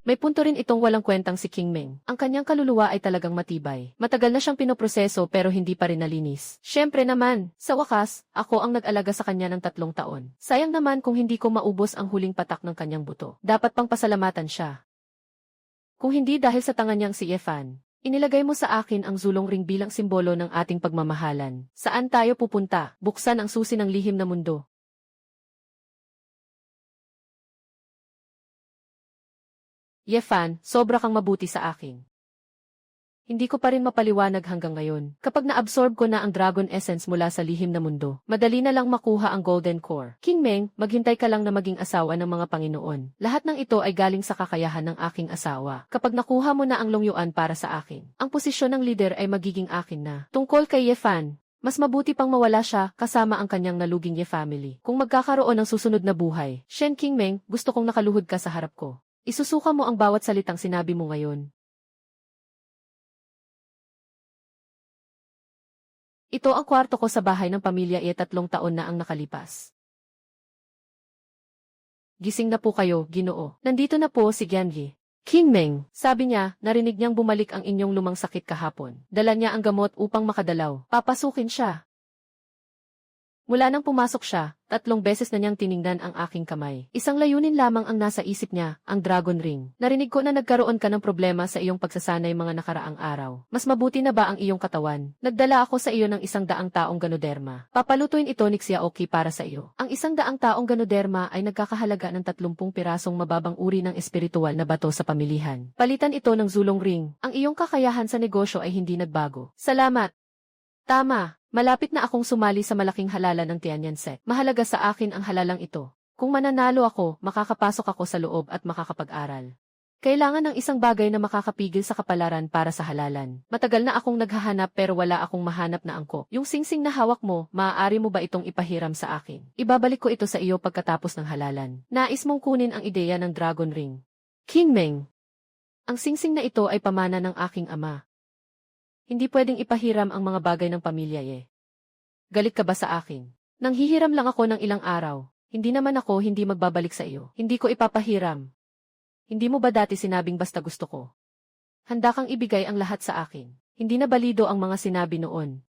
May punto rin itong walang kwentang si King Meng. Ang kanyang kaluluwa ay talagang matibay. Matagal na siyang pinoproseso pero hindi pa rin nalinis. Siyempre naman, sa wakas, ako ang nag-alaga sa kanya ng 3 taon. Sayang naman kung hindi ko maubos ang huling patak ng kanyang buto. Dapat pang pasalamatan siya. Kung hindi dahil sa tanga niyang si Yefan, inilagay mo sa akin ang zulong ring bilang simbolo ng ating pagmamahalan. Saan tayo pupunta? Buksan ang susi ng lihim na mundo. Yefan, sobra kang mabuti sa akin. Hindi ko pa rin mapaliwanag hanggang ngayon. Kapag na-absorb ko na ang Dragon Essence mula sa lihim na mundo, madali na lang makuha ang Golden Core. King Meng, maghintay ka lang na maging asawa ng mga Panginoon. Lahat ng ito ay galing sa kakayahan ng aking asawa. Kapag nakuha mo na ang Longyuan para sa akin, ang posisyon ng leader ay magiging akin na. Tungkol kay Yefan, mas mabuti pang mawala siya kasama ang kanyang naluging Ye family. Kung magkakaroon ng susunod na buhay, Shen King Meng, gusto kong nakaluhod ka sa harap ko. Isusuka mo ang bawat salitang sinabi mo ngayon. Ito ang kwarto ko sa bahay ng pamilya Ye, 3 taon na ang nakalipas. Gising na po kayo, Ginoo. Nandito na po si Genji. King Meng, sabi niya, narinig niyang bumalik ang inyong lumang sakit kahapon. Dala niya ang gamot upang makadalaw. Papasukin siya. Mula nang pumasok siya, 3 beses na niyang tiningnan ang aking kamay. Isang layunin lamang ang nasa isip niya, ang Dragon Ring. Narinig ko na nagkaroon ka ng problema sa iyong pagsasanay mga nakaraang araw. Mas mabuti na ba ang iyong katawan? Nagdala ako sa iyo ng 100 taong Ganoderma. Papalutuin ito ni Xiaoqi para sa iyo. Ang 100 taong Ganoderma ay nagkakahalaga ng 30 pirasong mababang uri ng espiritual na bato sa pamilihan. Palitan ito ng Zulong Ring. Ang iyong kakayahan sa negosyo ay hindi nagbago. Salamat. Tama. Malapit na akong sumali sa malaking halalan ng Tianyan Sect. Mahalaga sa akin ang halalang ito. Kung mananalo ako, makakapasok ako sa loob at makakapag-aral. Kailangan ng isang bagay na makakapigil sa kapalaran para sa halalan. Matagal na akong naghahanap pero wala akong mahanap na angkop. Yung singsing na hawak mo, maaari mo ba itong ipahiram sa akin? Ibabalik ko ito sa iyo pagkatapos ng halalan. Nais mong kunin ang ideya ng Dragon Ring. King Meng. Ang singsing na ito ay pamana ng aking ama. Hindi pwedeng ipahiram ang mga bagay ng pamilya Ye. Galit ka ba sa akin? Nanghihiram lang ako ng ilang araw. Hindi naman ako hindi magbabalik sa iyo. Hindi ko ipapahiram. Hindi mo ba dati sinabing basta gusto ko? Handa kang ibigay ang lahat sa akin. Hindi na balido ang mga sinabi noon.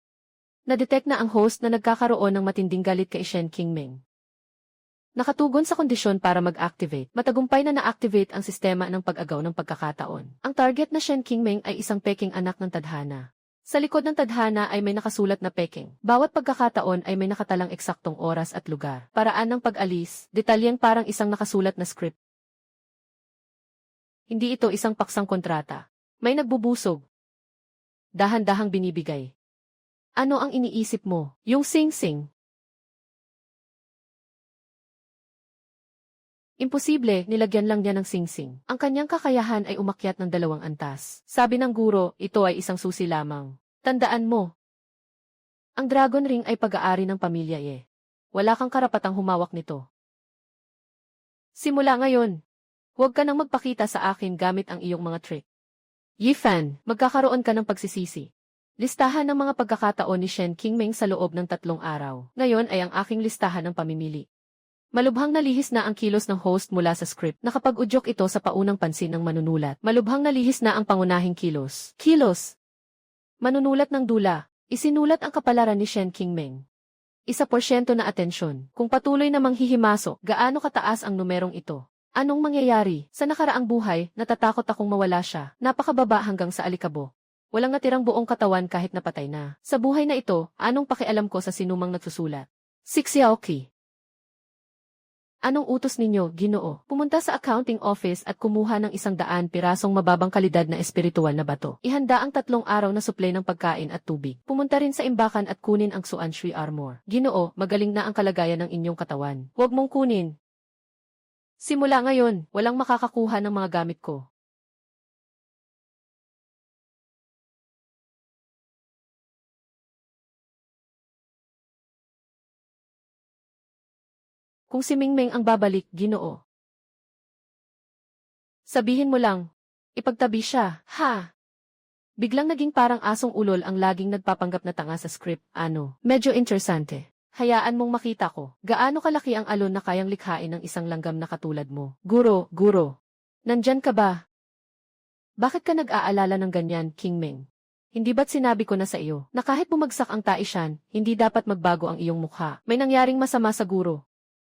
Na-detect na ang host na nagkakaroon ng matinding galit kay Shen King Meng. Nakatugon sa kondisyon para mag-activate. Matagumpay na na-activate ang sistema ng pag-agaw ng pagkakataon. Ang target na Shen King Meng ay isang peking anak ng tadhana. Sa likod ng tadhana ay may nakasulat na peking. Bawat pagkakataon ay may nakatalang eksaktong oras at lugar. Paraan ng pag-alis, detalyeng parang isang nakasulat na script. Hindi ito isang paksang kontrata. May nagbubusog. Dahan-dahang binibigay. Ano ang iniisip mo? Yung sing-sing. Imposible, nilagyan lang niya ng singsing. Ang kanyang kakayahan ay umakyat ng 2 antas. Sabi ng guro, ito ay isang susi lamang. Tandaan mo, ang Dragon Ring ay pag-aari ng pamilya Ye. Wala kang karapatang humawak nito. Simula ngayon, huwag ka nang magpakita sa akin gamit ang iyong mga trick. Yifan, magkakaroon ka ng pagsisisi. Listahan ng mga pagkakataon ni Shen King Meng sa loob ng 3 araw. Ngayon ay ang aking listahan ng pamimili. Malubhang nalihis na ang kilos ng host mula sa script. Nakapag-udyok ito sa paunang pansin ng manunulat. Malubhang nalihis na ang pangunahing kilos. Kilos! Manunulat ng dula. Isinulat ang kapalaran ni Shen King Meng. 1% na atensyon. Kung patuloy na manghihimasok, gaano kataas ang numerong ito? Anong mangyayari? Sa nakaraang buhay, natatakot akong mawala siya. Napakababa hanggang sa alikabo. Walang natirang buong katawan kahit napatay na. Sa buhay na ito, anong pakialam ko sa sinumang nagsusulat? Si Xiaoqi. Anong utos ninyo, Ginoo? Pumunta sa accounting office at kumuha ng 100 pirasong mababang kalidad na espiritual na bato. Ihanda ang 3 araw na suplay ng pagkain at tubig. Pumunta rin sa imbakan at kunin ang Suan Shui Armor. Ginoo, magaling na ang kalagayan ng inyong katawan. Huwag mong kunin. Simula ngayon, walang makakakuha ng mga gamit ko. Kung si Mingming ang babalik, Ginoo. Sabihin mo lang, ipagtabi siya, ha? Biglang naging parang asong ulol ang laging nagpapanggap na tanga sa script, ano? Medyo interesante. Hayaan mong makita ko, gaano kalaki ang alon na kayang likhain ng isang langgam na katulad mo. Guro, guro. Nandyan ka ba? Bakit ka nag-aalala ng ganyan, King Meng? Hindi ba't sinabi ko na sa iyo na kahit bumagsak ang taishan, hindi dapat magbago ang iyong mukha? May nangyaring masama sa guro.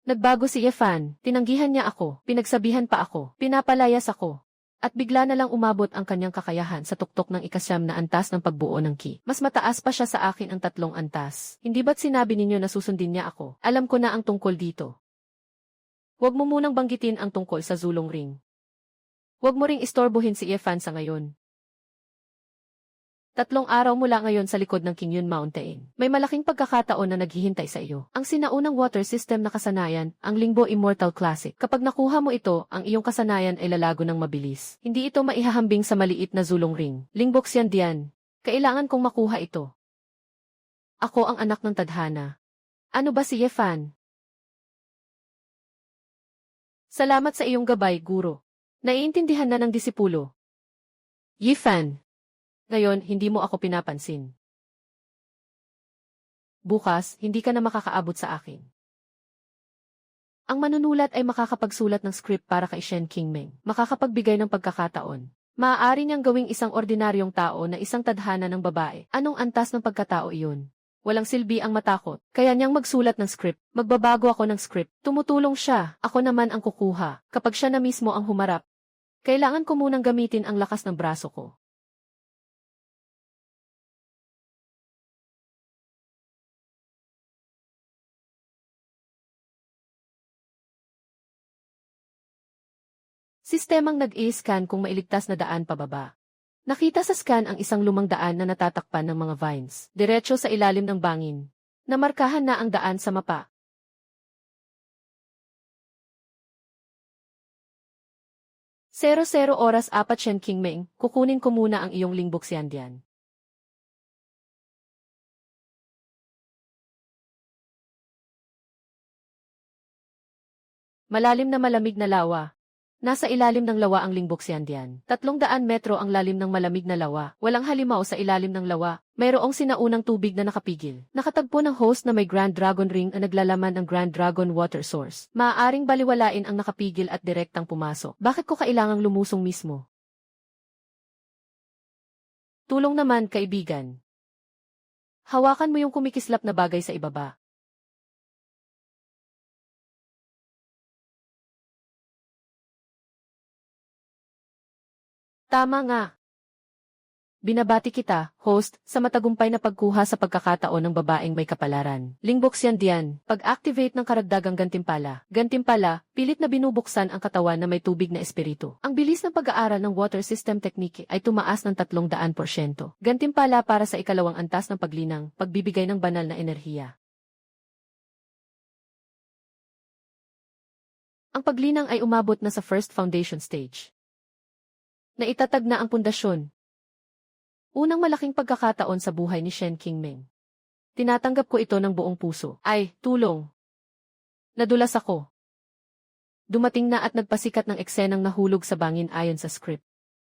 Nagbago si Yefan, tinanggihan niya ako, pinagsabihan pa ako, pinapalayas ako. At bigla na lang umabot ang kanyang kakayahan sa tuktok ng ikasyam na antas ng pagbuo ng ki. Mas mataas pa siya sa akin ang 3 antas. Hindi ba't sinabi ninyo na susundin niya ako? Alam ko na ang tungkol dito. Huwag mo munang banggitin ang tungkol sa Zulong Ring. Huwag mo ring istorbohin si Yefan sa ngayon. 3 araw mula ngayon sa likod ng Qingyun Mountain. May malaking pagkakataon na naghihintay sa iyo. Ang sinaunang water system na kasanayan, ang Lingbo Immortal Classic. Kapag nakuha mo ito, ang iyong kasanayan ay lalago ng mabilis. Hindi ito maihahambing sa maliit na Zulong Ring. Lingbok Xiandian. Kailangan kong makuha ito. Ako ang anak ng tadhana. Ano ba si Yefan? Salamat sa iyong gabay, guro. Naiintindihan na ng disipulo. Yefan. Ngayon, hindi mo ako pinapansin. Bukas, hindi ka na makakaabot sa akin. Ang manunulat ay makakapagsulat ng script para kay Shen Qingming. Makakapagbigay ng pagkakataon. Maaari niyang gawing isang ordinaryong tao na isang tadhana ng babae. Anong antas ng pagkatao iyon? Walang silbi ang matakot. Kaya niyang magsulat ng script. Magbabago ako ng script. Tumutulong siya. Ako naman ang kukuha. Kapag siya na mismo ang humarap. Kailangan ko munang gamitin ang lakas ng braso ko. Sistemang nag-i-scan kung mailigtas na daan pababa. Nakita sa scan ang isang lumang daan na natatakpan ng mga vines, diretso sa ilalim ng bangin. Namarkahan na ang daan sa mapa. 00 oras 4 Shen Qingming, kukunin ko muna ang iyong Lingbok Xiandian. Malalim na malamig na lawa. Nasa ilalim ng lawa ang Lingbok Xiandian. 300 metro ang lalim ng malamig na lawa. Walang halimaw sa ilalim ng lawa. Mayroong sinaunang tubig na nakapigil. Nakatagpo ng host na may Grand Dragon Ring na naglalaman ng Grand Dragon Water Source. Maaaring baliwalain ang nakapigil at direktang pumasok. Bakit ko kailangang lumusong mismo? Tulong naman, kaibigan. Hawakan mo yung kumikislap na bagay sa ibaba. Tama nga. Binabati kita, host, sa matagumpay na pagkuha sa pagkakataon ng babaeng may kapalaran. Lingbok Xiandian, pag-activate ng karagdagang gantimpala. Gantimpala, pilit na binubuksan ang katawan na may tubig na espiritu. Ang bilis ng pag-aaral ng water system technique ay tumaas ng 300%. Gantimpala para sa ikalawang antas ng paglinang, pagbibigay ng banal na enerhiya. Ang paglinang ay umabot na sa first foundation stage. Naitatag na ang pundasyon. Unang malaking pagkakataon sa buhay ni Shen Qingming. Tinatanggap ko ito ng buong puso. Ay, tulong. Nadulas ako. Dumating na at nagpasikat ng eksenang nahulog sa bangin ayon sa script.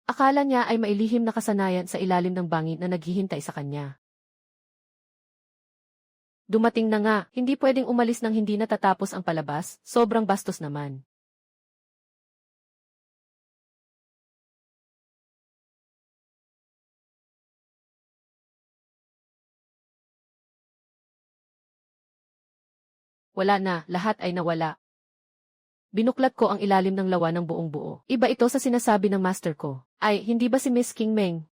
Akala niya ay mailihim na kasanayan sa ilalim ng bangin na naghihintay sa kanya. Dumating na nga, hindi pwedeng umalis nang hindi natatapos ang palabas, sobrang bastos naman. Wala na, lahat ay nawala. Binuklat ko ang ilalim ng lawa ng buong buo. Iba ito sa sinasabi ng master ko. Ay, hindi ba si Miss Qingming?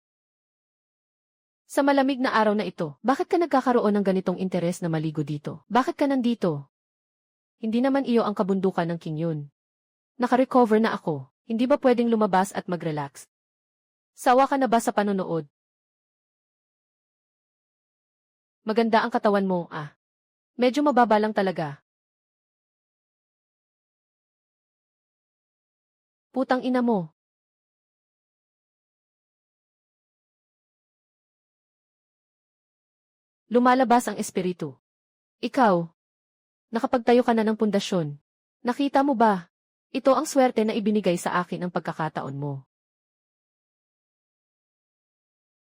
Sa malamig na araw na ito, bakit ka nagkakaroon ng ganitong interes na maligo dito? Bakit ka nandito? Hindi naman iyo ang kabundukan ng Qingyun. Naka-recover na ako. Hindi ba pwedeng lumabas at mag-relax? Sawa ka na ba sa panonood? Maganda ang katawan mo, ah. Medyo mababa lang talaga. Putang ina mo. Lumalabas ang espiritu. Ikaw. Nakapagtayo ka na ng pundasyon. Nakita mo ba? Ito ang swerte na ibinigay sa akin ang pagkakataon mo.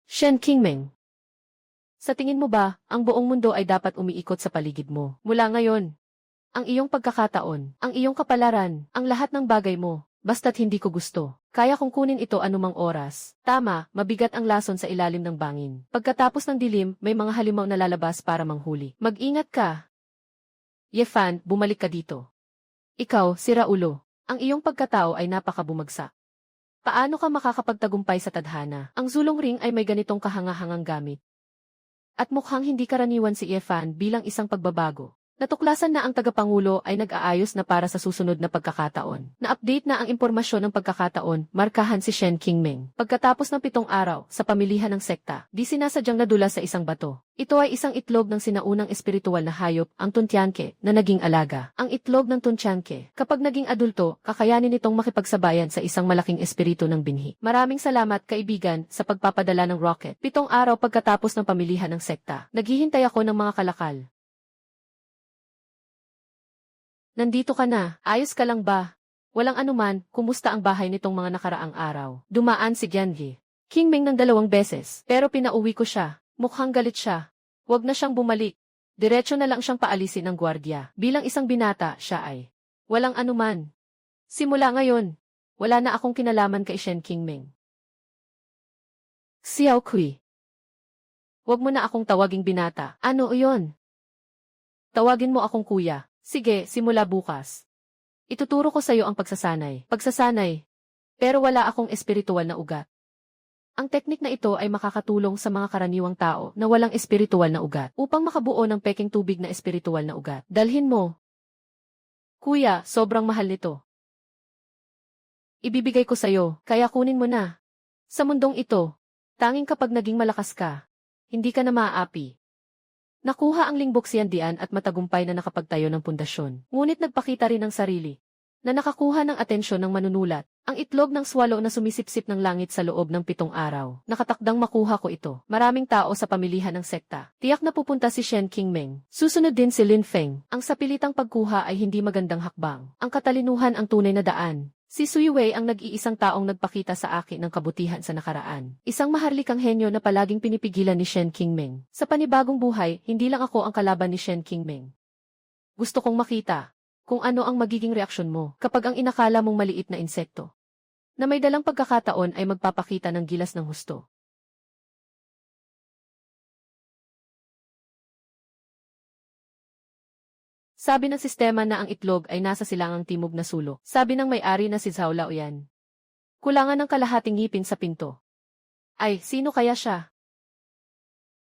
Shen Qingming. Sa tingin mo ba, ang buong mundo ay dapat umiikot sa paligid mo? Mula ngayon, ang iyong pagkakataon, ang iyong kapalaran, ang lahat ng bagay mo, basta't hindi ko gusto. Kaya kong kunin ito anumang oras. Tama, mabigat ang lason sa ilalim ng bangin. Pagkatapos ng dilim, may mga halimaw na lalabas para manghuli. Mag-ingat ka. Ye Fan, bumalik ka dito. Ikaw, sira ulo. Ang iyong pagkatao ay napakabumagsak. Paano ka makakapagtagumpay sa tadhana? Ang zulong ring ay may ganitong kahangahangang gamit. At mukhang hindi karaniwan si Ye Fan bilang isang pagbabago. Natuklasan na ang tagapangulo ay nag-aayos na para sa susunod na pagkakataon. Na-update na ang impormasyon ng pagkakataon, markahan si Shen Qingming. Pagkatapos ng 7 araw, sa pamilihan ng sekta, di sinasadyang nadula sa isang bato. Ito ay isang itlog ng sinaunang espiritual na hayop, ang Tuntianke, na naging alaga. Ang itlog ng Tuntianke, kapag naging adulto, kakayanin nitong makipagsabayan sa isang malaking espiritu ng binhi. Maraming salamat, kaibigan, sa pagpapadala ng rocket. 7 araw pagkatapos ng pamilihan ng sekta, naghihintay ako ng mga kalakal. Nandito ka na, ayos ka lang ba? Walang anuman, kumusta ang bahay nitong mga nakaraang araw? Dumaan si Gianli. Qingming ng 2 beses, pero pinauwi ko siya. Mukhang galit siya. Huwag na siyang bumalik. Diretso na lang siyang paalisin ng gwardiya. Bilang isang binata, siya ay walang anuman. Simula ngayon, wala na akong kinalaman kay Shen Qingming. Xiao Kui. Huwag mo na akong tawaging binata. Ano iyon? Tawagin mo akong kuya. Sige, simula bukas. Ituturo ko sa iyo ang pagsasanay. Pagsasanay. Pero wala akong espiritual na ugat. Ang teknik na ito ay makakatulong sa mga karaniwang tao na walang espiritual na ugat upang makabuo ng peking tubig na espiritual na ugat. Dalhin mo. Kuya, sobrang mahal nito. Ibibigay ko sa iyo, kaya kunin mo na. Sa mundong ito, tanging kapag naging malakas ka, hindi ka na maaapi. Nakuha ang lingbok si Yandian at matagumpay na nakapagtayo ng pundasyon. Ngunit nagpakita rin ng sarili na nakakuha ng atensyon ng manunulat. Ang itlog ng swallow na sumisipsip ng langit sa loob ng 7 araw. Nakatakdang makuha ko ito. Maraming tao sa pamilihan ng sekta. Tiyak na pupunta si Shen Qingming. Susunod din si Lin Feng. Ang sapilitang pagkuha ay hindi magandang hakbang. Ang katalinuhan ang tunay na daan. Si Sui Wei ang nag-iisang taong nagpakita sa akin ng kabutihan sa nakaraan. Isang maharlikang henyo na palaging pinipigilan ni Shen Qingming. Sa panibagong buhay, hindi lang ako ang kalaban ni Shen Qingming. Gusto kong makita kung ano ang magiging reaksyon mo kapag ang inakala mong maliit na insekto na may dalang pagkakataon ay magpapakita ng gilas ng husto. Sabi ng sistema na ang itlog ay nasa silangang timog na sulok. Sabi ng may-ari na si Zhao Laoyan. Kulangan ng kalahating ngipin sa pinto. Ay, sino kaya siya?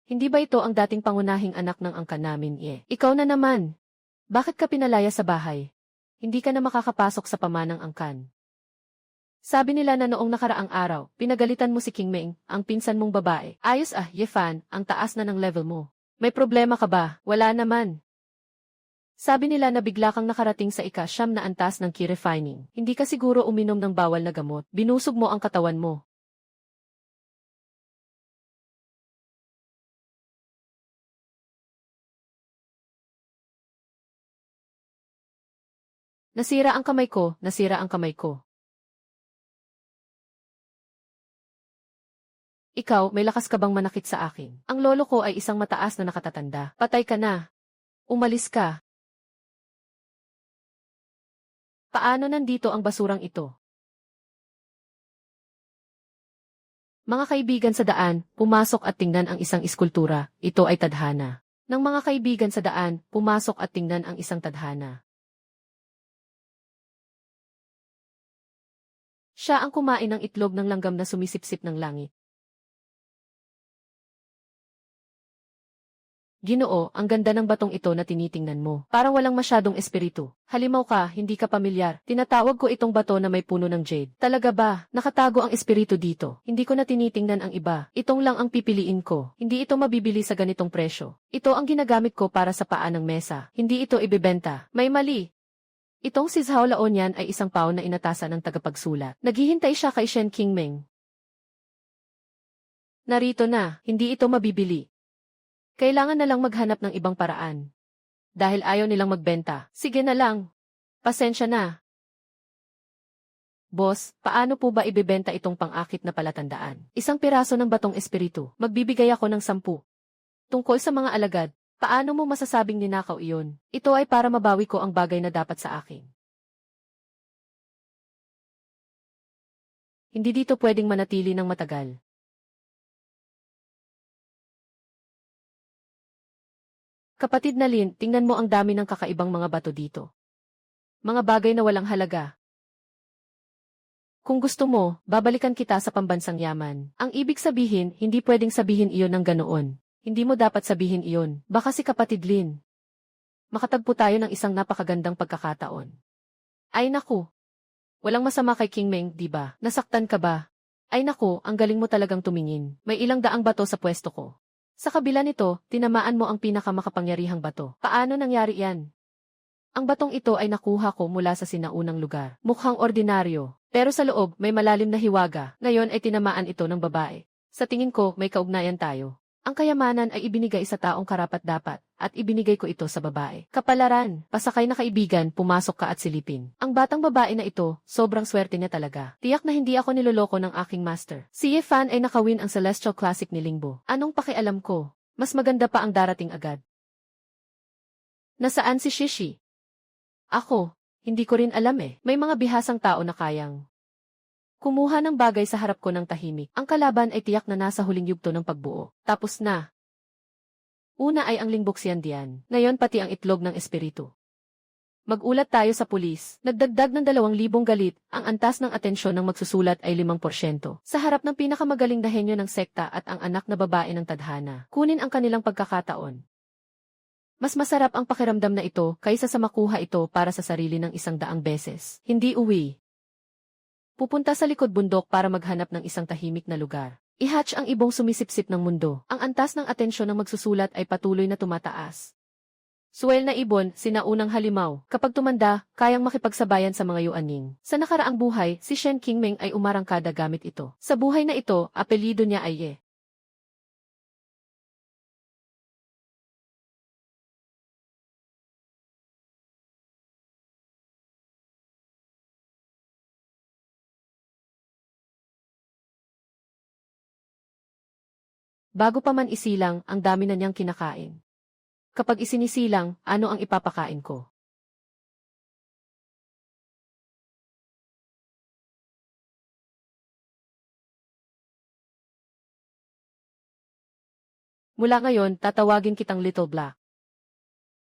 Hindi ba ito ang dating pangunahing anak ng angkan namin, Ye? Ikaw na naman. Bakit ka pinalaya sa bahay? Hindi ka na makakapasok sa pamanang angkan. Sabi nila na noong nakaraang araw, pinagalitan mo si Qingming, ang pinsan mong babae. Ayos Ye Fan, ang taas na ng level mo. May problema ka ba? Wala naman. Sabi nila na bigla kang nakarating sa ika-9 na antas ng ki refining. Hindi ka siguro uminom ng bawal na gamot. Binusog mo ang katawan mo. Nasira ang kamay ko, nasira ang kamay ko. Ikaw, may lakas ka bang manakit sa akin? Ang lolo ko ay isang mataas na nakatatanda. Patay ka na. Umalis ka. Paano nandito ang basurang ito? Mga kaibigan sa daan, pumasok at tingnan ang isang iskultura. Ito ay tadhana. Ng mga kaibigan sa daan, pumasok at tingnan ang isang tadhana. Siya ang kumain ng itlog ng langgam na sumisipsip ng langit. Ginoo, ang ganda ng batong ito na tinitingnan mo. Parang walang masyadong espiritu. Halimaw ka, hindi ka pamilyar. Tinatawag ko itong bato na may puno ng jade. Talaga ba? Nakatago ang espiritu dito. Hindi ko na tinitingnan ang iba. Itong lang ang pipiliin ko. Hindi ito mabibili sa ganitong presyo. Ito ang ginagamit ko para sa paa ng mesa. Hindi ito ibebenta. May mali. Itong si Zhao Laonian ay isang pao na inatasan ng tagapagsulat. Naghihintay siya kay Shen Qingming. Narito na, hindi ito mabibili. Kailangan na lang maghanap ng ibang paraan. Dahil ayaw nilang magbenta, sige na lang. Pasensya na. Boss, paano po ba ibebenta itong pang-akit na palatandaan? Isang piraso ng batong espiritu. Magbibigay ako ng 10. Tungkol sa mga alagad, paano mo masasabing ninakaw iyon? Ito ay para mabawi ko ang bagay na dapat sa akin. Hindi dito pwedeng manatili ng matagal. Kapatid na Lin, tingnan mo ang dami ng kakaibang mga bato dito. Mga bagay na walang halaga. Kung gusto mo, babalikan kita sa pambansang yaman. Ang ibig sabihin, hindi pwedeng sabihin iyon ng ganoon. Hindi mo dapat sabihin iyon. Baka si kapatid Lin. Makatagpo tayo ng isang napakagandang pagkakataon. Ay naku. Walang masama kay King Meng, di ba? Nasaktan ka ba? Ay naku, ang galing mo talagang tumingin. May ilang daang bato sa pwesto ko. Sa kabila nito, tinamaan mo ang pinakamakapangyarihang bato. Paano nangyari yan? Ang batong ito ay nakuha ko mula sa sinaunang lugar. Mukhang ordinaryo. Pero sa loob, may malalim na hiwaga. Ngayon ay tinamaan ito ng babae. Sa tingin ko, may kaugnayan tayo. Ang kayamanan ay ibinigay sa taong karapat-dapat, at ibinigay ko ito sa babae. Kapalaran, pasakay na kaibigan, pumasok ka at silipin. Ang batang babae na ito, sobrang swerte niya talaga. Tiyak na hindi ako niloloko ng aking master. Si Ye Fan ay nakawin ang Celestial Classic ni Lingbo. Anong pakialam ko? Mas maganda pa ang darating agad. Nasaan si Shishi? Ako, hindi ko rin alam eh. May mga bihasang tao na kayang kumuha ng bagay sa harap ko ng tahimik. Ang kalaban ay tiyak na nasa huling yugto ng pagbuo. Tapos na. Una ay ang Lingbok Xiandian. Ngayon pati ang itlog ng espiritu. Mag-ulat tayo sa pulis. Nagdagdag ng 2,000 galit, ang antas ng atensyon ng magsusulat ay 5%. Sa harap ng pinakamagaling na henyo ng sekta at ang anak na babae ng tadhana, kunin ang kanilang pagkakataon. Mas masarap ang pakiramdam na ito kaysa sa makuha ito para sa sarili ng 100 beses. Hindi uwi. Pupunta sa likod bundok para maghanap ng isang tahimik na lugar. I-hatch ang ibong sumisipsip ng mundo. Ang antas ng atensyon ng magsusulat ay patuloy na tumataas. Suwel na ibon, sinaunang halimaw. Kapag tumanda, kayang makipagsabayan sa mga yuaning. Sa nakaraang buhay, si Shen Qingming ay umarangkada gamit ito. Sa buhay na ito, apelyido niya ay Ye. Bago pa man isilang, ang dami na niyang kinakain. Kapag isinisilang, ano ang ipapakain ko? Mula ngayon, tatawagin kitang Little Black.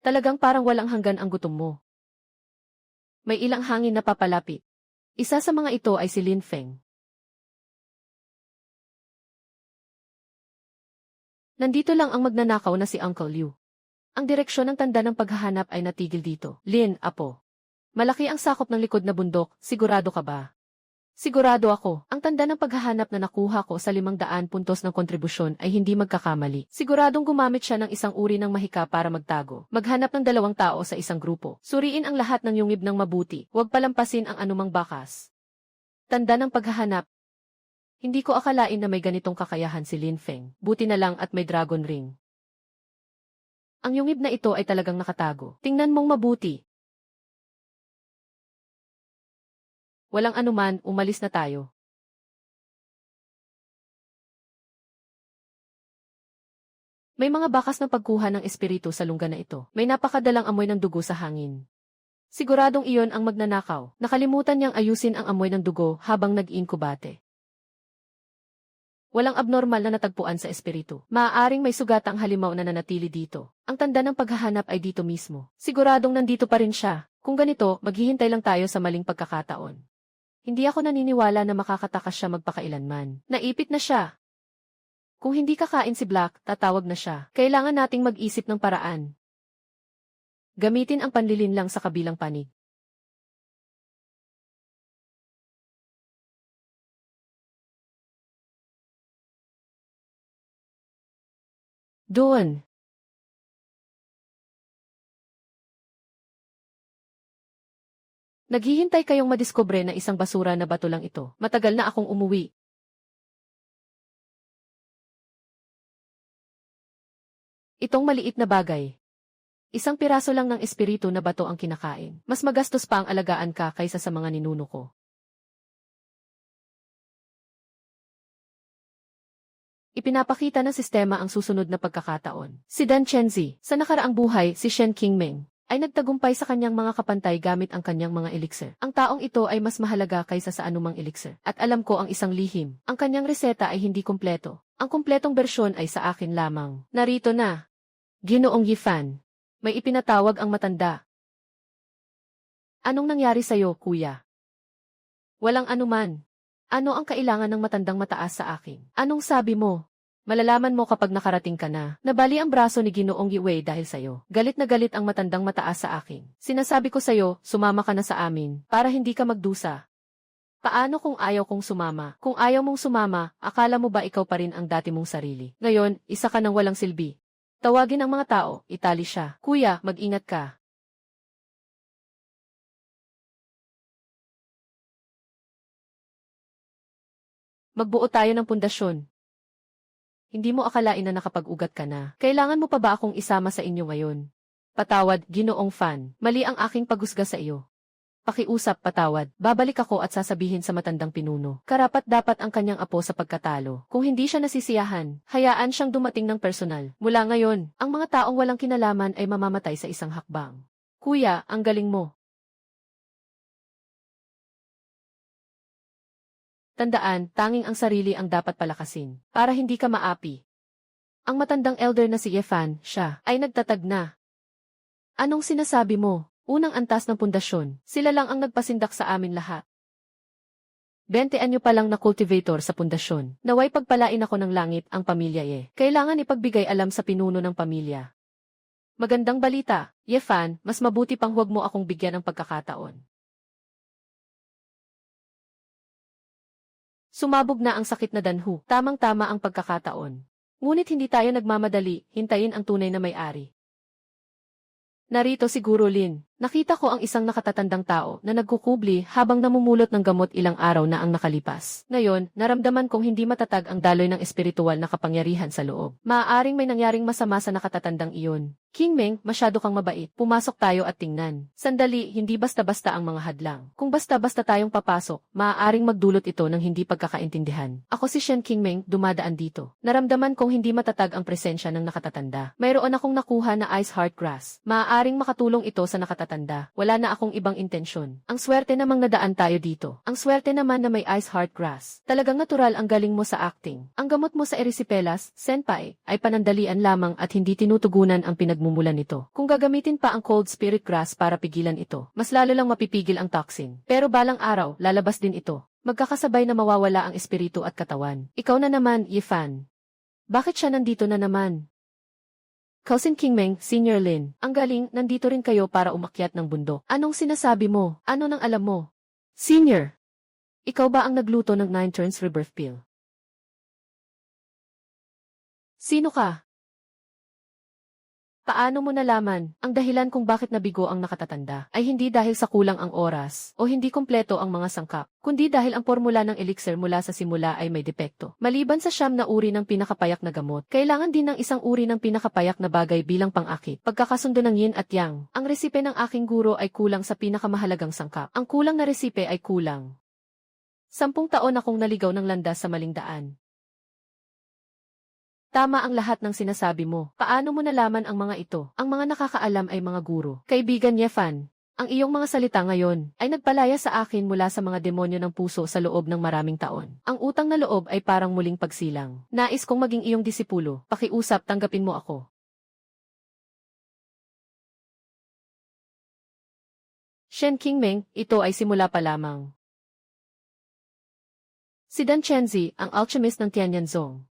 Talagang parang walang hanggan ang gutom mo. May ilang hangin na papalapit. Isa sa mga ito ay si Lin Feng. Nandito lang ang magnanakaw na si Uncle Liu. Ang direksyon ng tanda ng paghahanap ay natigil dito. Lin, apo. Malaki ang sakop ng likod na bundok, sigurado ka ba? Sigurado ako, ang tanda ng paghahanap na nakuha ko sa 500 puntos ng kontribusyon ay hindi magkakamali. Siguradong gumamit siya ng isang uri ng mahika para magtago. Maghanap ng 2 tao sa isang grupo. Suriin ang lahat ng yungib ng mabuti. Huwag palampasin ang anumang bakas. Tanda ng paghahanap. Hindi ko akalain na may ganitong kakayahan si Lin Feng. Buti na lang at may dragon ring. Ang yungib na ito ay talagang nakatago. Tingnan mong mabuti. Walang anuman, umalis na tayo. May mga bakas na pagkuha ng espiritu sa lungga na ito. May napakadalang amoy ng dugo sa hangin. Siguradong iyon ang magnanakaw. Nakalimutan niyang ayusin ang amoy ng dugo habang nag-iinkubate. Walang abnormal na natagpuan sa espiritu. Maaaring may sugatang halimaw na nanatili dito. Ang tanda ng paghahanap ay dito mismo. Siguradong nandito pa rin siya. Kung ganito, maghihintay lang tayo sa maling pagkakataon. Hindi ako naniniwala na makakatakas siya magpakailanman. Naipit na siya. Kung hindi kakain si Black, tatawag na siya. Kailangan nating mag-isip ng paraan. Gamitin ang panlilinlang sa kabilang panig. Doon. Naghihintay kayong madiskubre na isang basura na bato lang ito. Matagal na akong umuwi. Itong maliit na bagay. Isang piraso lang ng espiritu na bato ang kinakain. Mas magastos pa ang alagaan ka kaysa sa mga ninuno ko. Ipinapakita ng sistema ang susunod na pagkakataon. Si Dan Chenzi, sa nakaraang buhay, si Shen Qingming. ay nagtagumpay sa kanyang mga kapantay gamit ang kanyang mga elixir. Ang taong ito ay mas mahalaga kaysa sa anumang elixir. At alam ko ang isang lihim. Ang kanyang reseta ay hindi kumpleto. Ang kumpletong bersyon ay sa akin lamang. Narito na. Ginoong Yifan. May ipinatawag ang matanda. Anong nangyari sa'yo, kuya? Walang anuman. Ano ang kailangan ng matandang mataas sa akin? Anong sabi mo? Malalaman mo kapag nakarating ka na. Nabali ang braso ni Ginoong Yue dahil sa'yo. Galit na galit ang matandang mataas sa akin. Sinasabi ko sa'yo, sumama ka na sa amin, para hindi ka magdusa. Paano kung ayaw kong sumama? Kung ayaw mong sumama, akala mo ba ikaw pa rin ang dati mong sarili? Ngayon, isa ka ng walang silbi. Tawagin ang mga tao, itali siya. Kuya, mag-ingat ka. Magbuo tayo ng pundasyon. Hindi mo akalain na nakapag-ugat ka na. Kailangan mo pa ba akong isama sa inyo ngayon? Patawad, Ginoong Fan. Mali ang aking paghusga sa iyo. Pakiusap, patawad. Babalik ako at sasabihin sa matandang pinuno. Karapat-dapat ang kanyang apo sa pagkatalo. Kung hindi siya nasisiyahan, hayaan siyang dumating ng personal. Mula ngayon, ang mga taong walang kinalaman ay mamamatay sa isang hakbang. Kuya, ang galing mo. Tandaan, tanging ang sarili ang dapat palakasin, para hindi ka maapi. Ang matandang elder na si Yefan, siya, ay nagtatag na. Anong sinasabi mo? Unang antas ng pundasyon, sila lang ang nagpasindak sa amin lahat. 20 anyo pa lang na cultivator sa pundasyon. Naway pagpalain ako ng langit ang pamilya Ye. Kailangan ipagbigay alam sa pinuno ng pamilya. Magandang balita, Yefan, mas mabuti pang huwag mo akong bigyan ng pagkakataon. Sumabog na ang sakit na danhu, tamang-tama ang pagkakataon. Ngunit hindi tayo nagmamadali, hintayin ang tunay na may-ari. Narito si Guro Lin. Nakita ko ang isang nakatatandang tao na nagkukubli habang namumulot ng gamot ilang araw na ang nakalipas. Ngayon, naramdaman kong hindi matatag ang daloy ng espiritual na kapangyarihan sa loob. Maaaring may nangyaring masama sa nakatatandang iyon. King Meng, masyado kang mabait. Pumasok tayo at tingnan. Sandali, hindi basta-basta ang mga hadlang. Kung basta-basta tayong papasok, maaaring magdulot ito ng hindi pagkakaintindihan. Ako si Shen King Meng, dumadaan dito. Naramdaman kong hindi matatag ang presensya ng nakatatanda. Mayroon akong nakuha na ice heart grass. Maaaring makatulong ito sa nakatatanda. Wala na akong ibang intensyon. Ang swerte namang nadaan tayo dito. Ang swerte naman na may ice heart grass. Talagang natural ang galing mo sa acting. Ang gamot mo sa erysipelas, senpai, ay panandalian lamang at hindi tinutugunan ang pinagmumulan nito. Kung gagamitin pa ang cold spirit grass para pigilan ito, mas lalo lang mapipigil ang toxin. Pero balang araw, lalabas din ito. Magkakasabay na mawawala ang espiritu at katawan. Ikaw na naman, Yifan. Bakit siya nandito na naman? Cousin King Meng, Senior Lin, ang galing, nandito rin kayo para umakyat ng bundok. Anong sinasabi mo? Ano nang alam mo? Senior, ikaw ba ang nagluto ng 9 turns rebirth pill? Sino ka? Paano mo nalaman, ang dahilan kung bakit nabigo ang nakatatanda ay hindi dahil sa kulang ang oras o hindi kumpleto ang mga sangkap, kundi dahil ang formula ng elixir mula sa simula ay may depekto. Maliban sa siyam na uri ng pinakapayak na gamot, kailangan din ng isang uri ng pinakapayak na bagay bilang pang-akit. Pagkakasundo ng yin at yang, ang resipe ng aking guro ay kulang sa pinakamahalagang sangkap. Ang kulang na resipe ay kulang. 10 taon akong naligaw ng landas sa maling daan. Tama ang lahat ng sinasabi mo. Paano mo nalaman ang mga ito? Ang mga nakakaalam ay mga guro. Kaibigan Yefan, ang iyong mga salita ngayon ay nagpalaya sa akin mula sa mga demonyo ng puso sa loob ng maraming taon. Ang utang na loob ay parang muling pagsilang. Nais kong maging iyong disipulo. Pakiusap, tanggapin mo ako. Shen Qingming, ito ay simula pa lamang. Si Dan Chenzi, ang alchemist ng Tianyanzong,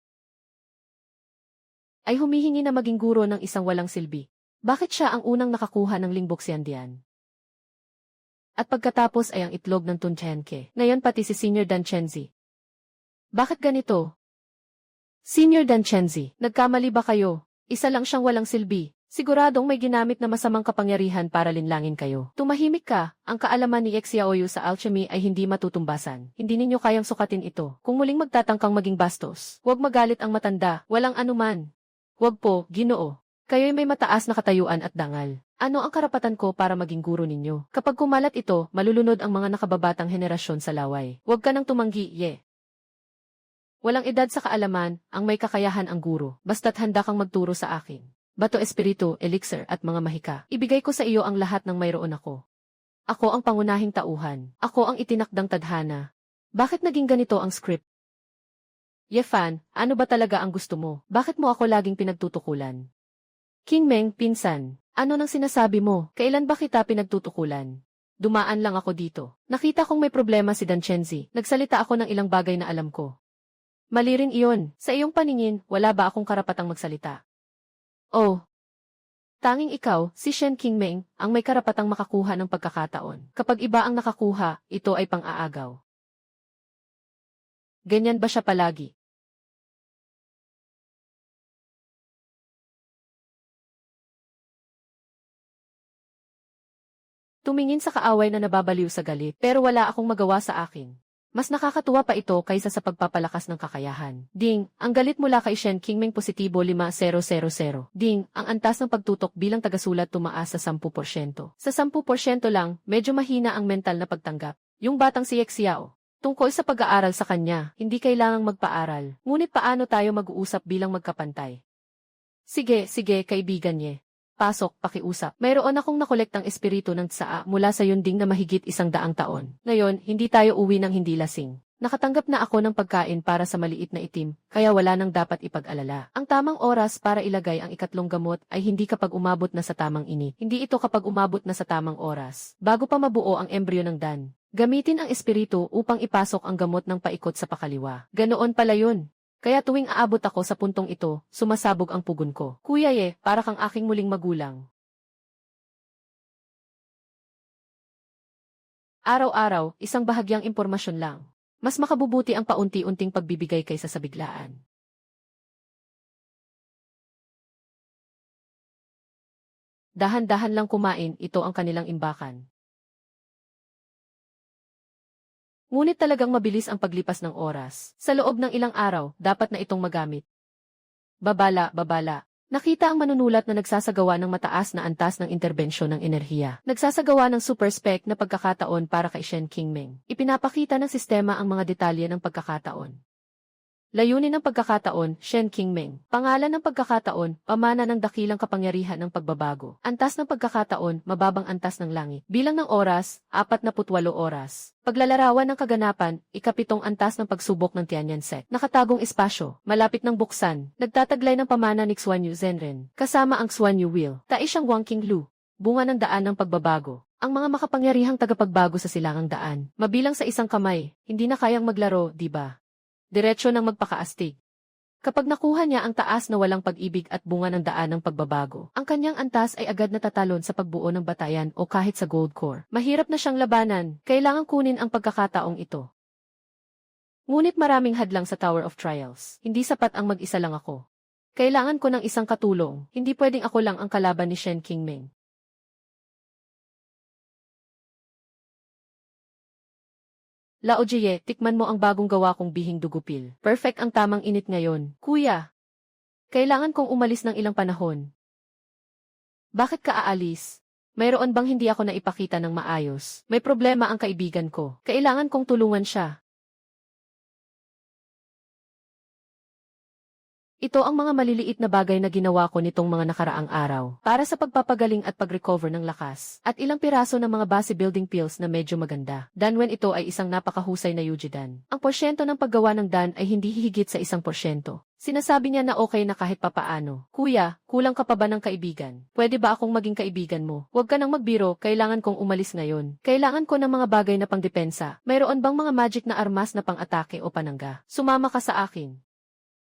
ay humihingi na maging guro ng isang walang silbi. Bakit siya ang unang nakakuha ng Lingbok Xiandian? At pagkatapos ay ang itlog ng Tunchenke. Ngayon pati si Senior Dan Chenzi. Bakit ganito? Senior Dan Chenzi, nagkamali ba kayo? Isa lang siyang walang silbi. Siguradong may ginamit na masamang kapangyarihan para linlangin kayo. Tumahimik ka, ang kaalaman ni Xiaoyu sa alchemy ay hindi matutumbasan. Hindi ninyo kayang sukatin ito. Kung muling magtatangkang maging bastos, huwag magalit ang matanda, walang anuman. Huwag po, Ginoo. Kayo'y may mataas na katayuan at dangal. Ano ang karapatan ko para maging guro ninyo? Kapag kumalat ito, malulunod ang mga nakababatang henerasyon sa laway. Huwag ka nang tumanggi, Ye. Walang edad sa kaalaman, ang may kakayahan ang guro, basta't handa kang magturo sa akin. bato espiritu, elixir at mga mahika. Ibigay ko sa iyo ang lahat ng mayroon ako. Ako ang pangunahing tauhan. Ako ang itinakdang tadhana. Bakit naging ganito ang script? Yefan, ano ba talaga ang gusto mo? Bakit mo ako laging pinagtutukulan? King Meng, pinsan, ano nang sinasabi mo? Kailan ba kita pinagtutukulan? Dumaan lang ako dito. Nakita kong may problema si Dan Chenzi. Nagsalita ako ng ilang bagay na alam ko. Mali rin iyon. Sa iyong paningin, wala ba akong karapatang magsalita? Oh. Tanging ikaw, si Shen Qingming, ang may karapatang makakuha ng pagkakataon. Kapag iba ang nakakuha, ito ay pang-aagaw. Ganyan ba siya palagi? Tumingin sa kaaway na nababaliw sa galit, pero wala akong magawa sa akin. Mas nakakatuwa pa ito kaysa sa pagpapalakas ng kakayahan. Ding, ang galit mula kay Shen Qingming positibo 5000. Ding, ang antas ng pagtutok bilang tagasulat tumaas sa 10%. Sa 10% lang, medyo mahina ang mental na pagtanggap. Yung batang si Yexiao. Tungkol sa pag-aaral sa kanya, hindi kailangang magpaaral. Ngunit paano tayo mag-uusap bilang magkapantay? Sige, kaibigan niya. Pasok, pakiusap. Mayroon akong nakolektang espiritu ng tsaa mula sa yunding na mahigit 100 taon. Ngayon, hindi tayo uwi ng hindi lasing. Nakatanggap na ako ng pagkain para sa maliit na itim, kaya wala nang dapat ipag-alala. Ang tamang oras para ilagay ang ikatlong gamot ay hindi kapag umabot na sa tamang init. Hindi ito kapag umabot na sa tamang oras. Bago pa mabuo ang embryo ng Dan. Gamitin ang espiritu upang ipasok ang gamot ng paikot sa pakaliwa. Ganoon pala yun. Kaya tuwing aabot ako sa puntong ito, sumasabog ang pugon ko. Kuya Ye, para kang aking muling magulang. Araw-araw, isang bahagyang impormasyon lang. Mas makabubuti ang paunti-unting pagbibigay kaysa sa biglaan. Dahan-dahan lang kumain, ito ang kanilang imbakan. Ngunit talagang mabilis ang paglipas ng oras. Sa loob ng ilang araw, dapat na itong magamit. Babala. Nakita ang manunulat na nagsasagawa ng mataas na antas ng interbensyon ng enerhiya. Nagsasagawa ng super spec na pagkakataon para kay Shen Qingming. Ipinapakita ng sistema ang mga detalye ng pagkakataon. Layunin ng pagkakataon, Shen Qingming. Pangalan ng pagkakataon, pamana ng dakilang kapangyarihan ng pagbabago. Antas ng pagkakataon, mababang antas ng langit. Bilang ng oras, 48 oras. Paglalarawan ng kaganapan, ikapitong antas ng pagsubok ng Tianyan Set. Nakatagong espasyo, malapit ng buksan. Nagtataglay ng pamana ni Xuanyu Zhenren. Kasama ang Xuanyu Will. Tai siyang Wang Qinglu. Bunga ng daan ng pagbabago. Ang mga makapangyarihang tagapagbago sa silangang daan. Mabilang sa isang kamay, hindi na kayang maglaro, di ba? Diretsyo ng magpakaastig. Kapag nakuha niya ang taas na walang pag-ibig at bunga ng daan ng pagbabago, ang kanyang antas ay agad natatalon sa pagbuo ng batayan o kahit sa gold core. Mahirap na siyang labanan, kailangan kunin ang pagkakataong ito. Ngunit maraming hadlang sa Tower of Trials. Hindi sapat ang mag-isa lang ako. Kailangan ko ng isang katulong, hindi pwedeng ako lang ang kalaban ni Shen Qingming. Lao Jie, tikman mo ang bagong gawa kong bihing dugupil. Perfect ang tamang init ngayon. Kuya, kailangan kong umalis ng ilang panahon. Bakit ka aalis? Mayroon bang hindi ako naipakita ng maayos? May problema ang kaibigan ko. Kailangan kong tulungan siya. Ito ang mga maliliit na bagay na ginawa ko nitong mga nakaraang araw para sa pagpapagaling at pag-recover ng lakas at ilang piraso ng mga base building pills na medyo maganda. Danwen ito ay isang napakahusay na Yujidan. Ang porsyento ng paggawa ng Dan ay hindi hihigit sa 1%. Sinasabi niya na okay na kahit papaano. Kuya, kulang ka pa ba ng kaibigan? Pwede ba akong maging kaibigan mo? Huwag ka nang magbiro, kailangan kong umalis ngayon. Kailangan ko ng mga bagay na pangdepensa. Mayroon bang mga magic na armas na pang-atake o panangga? Sumama ka sa akin.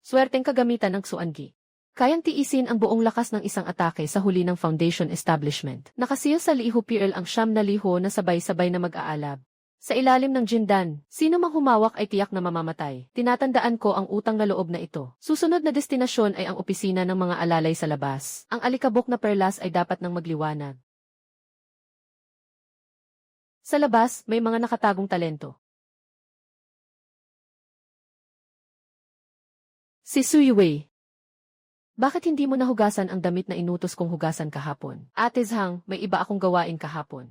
Swerteng kagamitan ng Xuangi. Kayang tiisin ang buong lakas ng isang atake sa huli ng Foundation Establishment. Nakasiyo sa liho PL ang siyam na liho na sabay-sabay na mag-aalab. Sa ilalim ng Jindan, sino mang humawak ay tiyak na mamamatay. Tinatandaan ko ang utang na loob na ito. Susunod na destinasyon ay ang opisina ng mga alalay sa labas. Ang alikabok na perlas ay dapat nang magliwanag. Sa labas, may mga nakatagong talento. Si Suyue. Bakit hindi mo nahugasan ang damit na inutos kong hugasan kahapon? Ate Zhang, may iba akong gawain kahapon.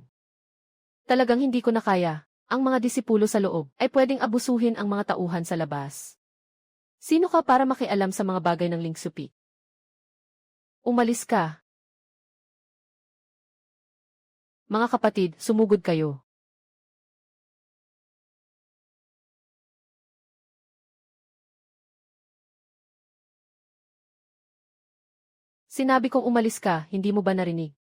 Talagang hindi ko na kaya. Ang mga disipulo sa loob ay pwedeng abusuhin ang mga tauhan sa labas. Sino ka para makialam sa mga bagay ng Lingsupi? Umalis ka. Mga kapatid, sumugod kayo. Sinabi kong umalis ka, hindi mo ba narinig?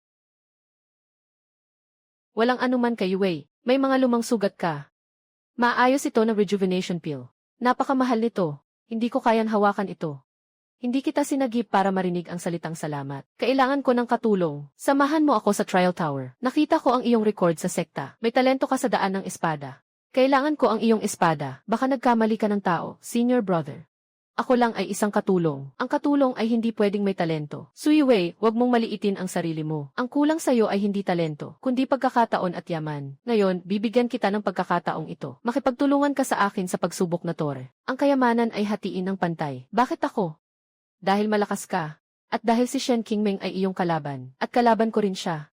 Walang anuman kay Wei, may mga lumang sugat ka. Maayos ito na rejuvenation pill. Napakamahal nito, hindi ko kayang hawakan ito. Hindi kita sinagip para marinig ang salitang salamat. Kailangan ko ng katulong. Samahan mo ako sa trial tower. Nakita ko ang iyong record sa sekta. May talento ka sa daan ng espada. Kailangan ko ang iyong espada. Baka nagkamali ka ng tao, senior brother. Ako lang ay isang katulong. Ang katulong ay hindi pwedeng may talento. Sui Wei, wag mong maliitin ang sarili mo. Ang kulang sa'yo ay hindi talento, kundi pagkakataon at yaman. Ngayon, bibigyan kita ng pagkakataong ito. Makipagtulungan ka sa akin sa pagsubok na tore. Ang kayamanan ay hatiin ng pantay. Bakit ako? Dahil malakas ka. At dahil si Shen Qingming ay iyong kalaban. At kalaban ko rin siya.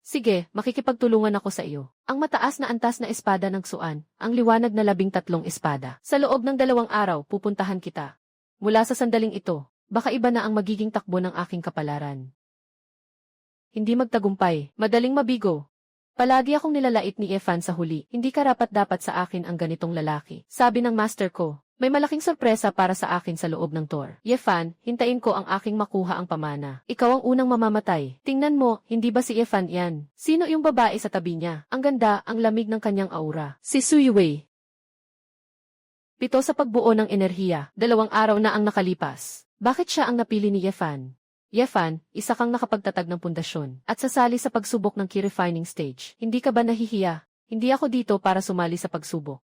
Sige, makikipagtulungan ako sa iyo. Ang mataas na antas na espada ng Xuan, ang liwanag na 13 espada. Sa loob ng 2 araw, pupuntahan kita. Mula sa sandaling ito, baka iba na ang magiging takbo ng aking kapalaran. Hindi magtagumpay, madaling mabigo. Palagi akong nilalait ni Efan sa huli. Hindi karapat-dapat sa akin ang ganitong lalaki. Sabi ng master ko, may malaking sorpresa para sa akin sa loob ng Tor. Yefan, hintayin ko ang aking makuha ang pamana. Ikaw ang unang mamamatay. Tingnan mo, hindi ba si Yefan yan? Sino yung babae sa tabi niya? Ang ganda, ang lamig ng kanyang aura. Si Sui Wei. 7 sa pagbuo ng enerhiya, 2 araw na ang nakalipas. Bakit siya ang napili ni Yefan? Yefan, isa kang nakapagtatag ng pundasyon at sasali sa pagsubok ng key refining stage. Hindi ka ba nahihiya? Hindi ako dito para sumali sa pagsubok.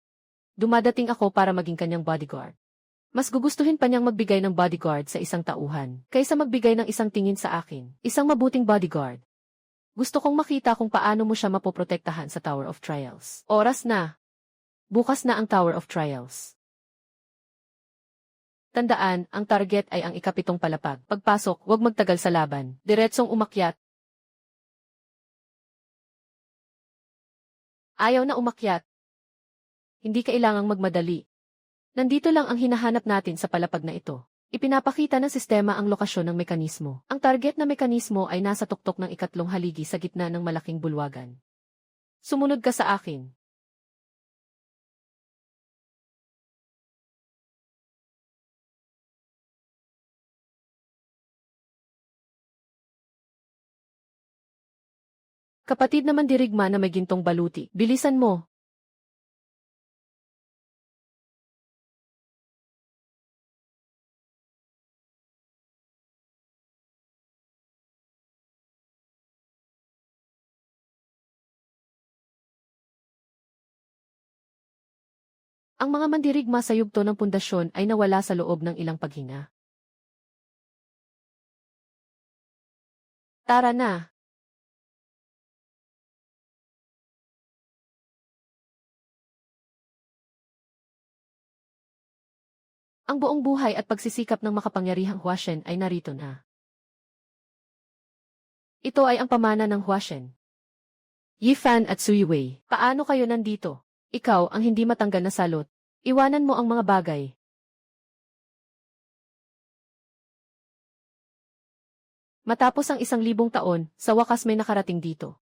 Dumadating ako para maging kanyang bodyguard. Mas gugustuhin pa niyang magbigay ng bodyguard sa isang tauhan, kaysa magbigay ng isang tingin sa akin. Isang mabuting bodyguard. Gusto kong makita kung paano mo siya mapoprotektahan sa Tower of Trials. Oras na. Bukas na ang Tower of Trials. Tandaan, ang target ay ang ika-7 palapag. Pagpasok, huwag magtagal sa laban. Diretsong umakyat. Ayaw na umakyat. Hindi kailangang magmadali. Nandito lang ang hinahanap natin sa palapag na ito. Ipinapakita ng sistema ang lokasyon ng mekanismo. Ang target na mekanismo ay nasa tuktok ng 3 haligi sa gitna ng malaking bulwagan. Sumunod ka sa akin. Kapatid naman dirigma na may gintong baluti, bilisan mo. Ang mga mandirigma sa yugto ng pundasyon ay nawala sa loob ng ilang paghinga. Tara na! Ang buong buhay at pagsisikap ng makapangyarihang Huashen ay narito na. Ito ay ang pamana ng Huashen. Yifan at Sui Wei, paano kayo nandito? Ikaw ang hindi matanggal na salot. Iwanan mo ang mga bagay. Matapos ang 1,000 taon, sa wakas may nakarating dito.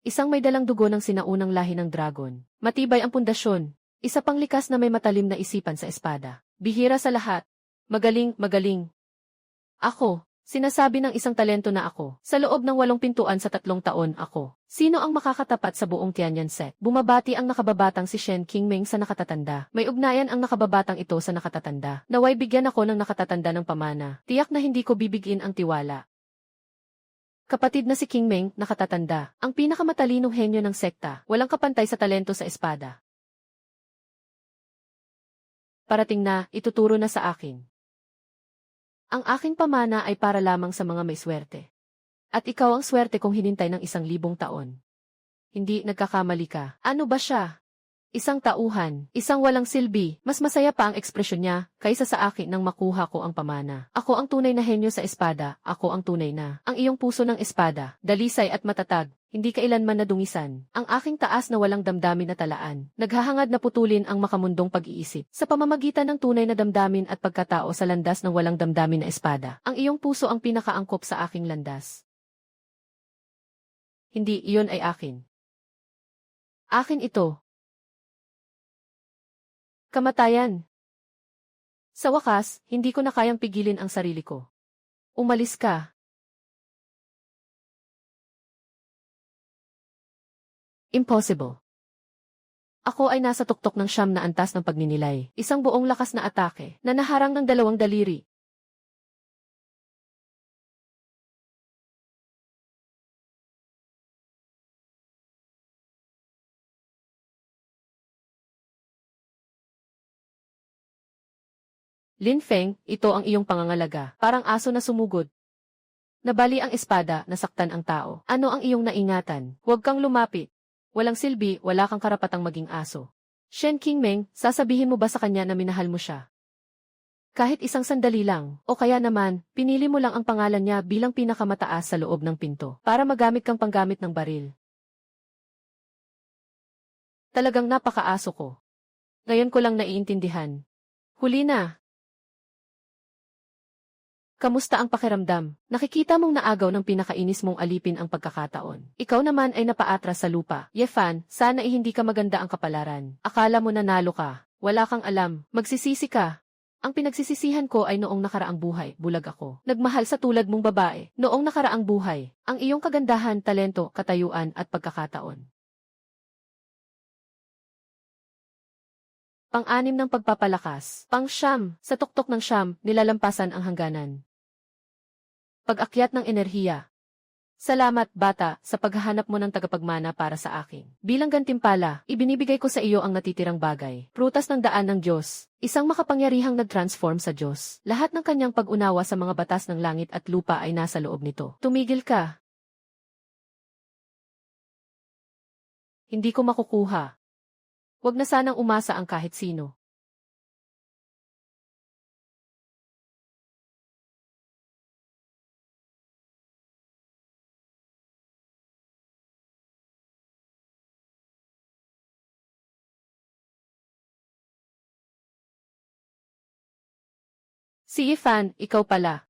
Isang may dalang dugo ng sinaunang lahi ng dragon. Matibay ang pundasyon. Isa pang likas na may matalim na isipan sa espada. Bihira sa lahat. Magaling, magaling. Ako, sinasabi ng isang talento na ako. Sa loob ng 8 pintuan sa 3 taon ako. Sino ang makakatapat sa buong Tianyan set? Bumabati ang nakababatang si Shen Qingming sa nakatatanda. May ugnayan ang nakababatang ito sa nakatatanda. Naway bigyan ako ng nakatatanda ng pamana. Tiyak na hindi ko bibigin ang tiwala. Kapatid na si Qingming, nakatatanda. Ang pinakamatalinong henyo ng sekta. Walang kapantay sa talento sa espada. Parating na, ituturo na sa akin. Ang aking pamana ay para lamang sa mga may swerte. At ikaw ang swerte kung hinintay ng 1,000 taon. Hindi nagkakamali ka. Ano ba siya? Isang tauhan, isang walang silbi, mas masaya pa ang ekspresyon niya kaysa sa akin nang makuha ko ang pamana. Ako ang tunay na henyo sa espada, ako ang tunay na. Ang iyong puso ng espada, dalisay at matatag, hindi kailanman nadungisan. Ang aking taas na walang damdamin na talaan, naghahangad na putulin ang makamundong pag-iisip. Sa pamamagitan ng tunay na damdamin at pagkatao sa landas ng walang damdamin na espada, ang iyong puso ang pinakaangkop sa aking landas. Hindi, iyon ay akin. Akin ito. Kamatayan. Sa wakas, hindi ko na kayang pigilin ang sarili ko. Umalis ka. Impossible. Ako ay nasa tuktok ng siyam na antas ng pagninilay, isang buong lakas na atake na naharang ng dalawang daliri. Lin Feng, ito ang iyong pangangalaga, parang aso na sumugod. Nabali ang espada, nasaktan ang tao. Ano ang iyong naingatan? Huwag kang lumapit. Walang silbi, wala kang karapatang maging aso. Shen Qingmeng, sasabihin mo ba sa kanya na minahal mo siya? Kahit isang sandali lang, o kaya naman, pinili mo lang ang pangalan niya bilang pinakamataas sa loob ng pinto, para magamit kang panggamit ng baril. Talagang napakaaso ko. Ngayon ko lang naiintindihan. Huli na. Kamusta ang pakiramdam? Nakikita mong naagaw ng pinakainis mong alipin ang pagkakataon. Ikaw naman ay napaatras sa lupa. Ye Fan, sana ay hindi ka maganda ang kapalaran. Akala mo nanalo ka. Wala kang alam. Magsisisi ka. Ang pinagsisisihan ko ay noong nakaraang buhay, bulag ako. Nagmahal sa tulad mong babae. Noong nakaraang buhay, ang iyong kagandahan, talento, katayuan at pagkakataon. Pang-anim ng pagpapalakas. Pang-siyam, sa tuktok ng siyam, nilalampasan ang hangganan. Pag-akyat ng enerhiya. Salamat, bata, sa paghahanap mo ng tagapagmana para sa akin. Bilang gantimpala, ibinibigay ko sa iyo ang natitirang bagay. Prutas ng daan ng Diyos. Isang makapangyarihang nag-transform sa Diyos. Lahat ng kanyang pag-unawa sa mga batas ng langit at lupa ay nasa loob nito. Tumigil ka. Hindi ko makukuha. Huwag na sanang umasa ang kahit sino. Si Ifan, ikaw pala.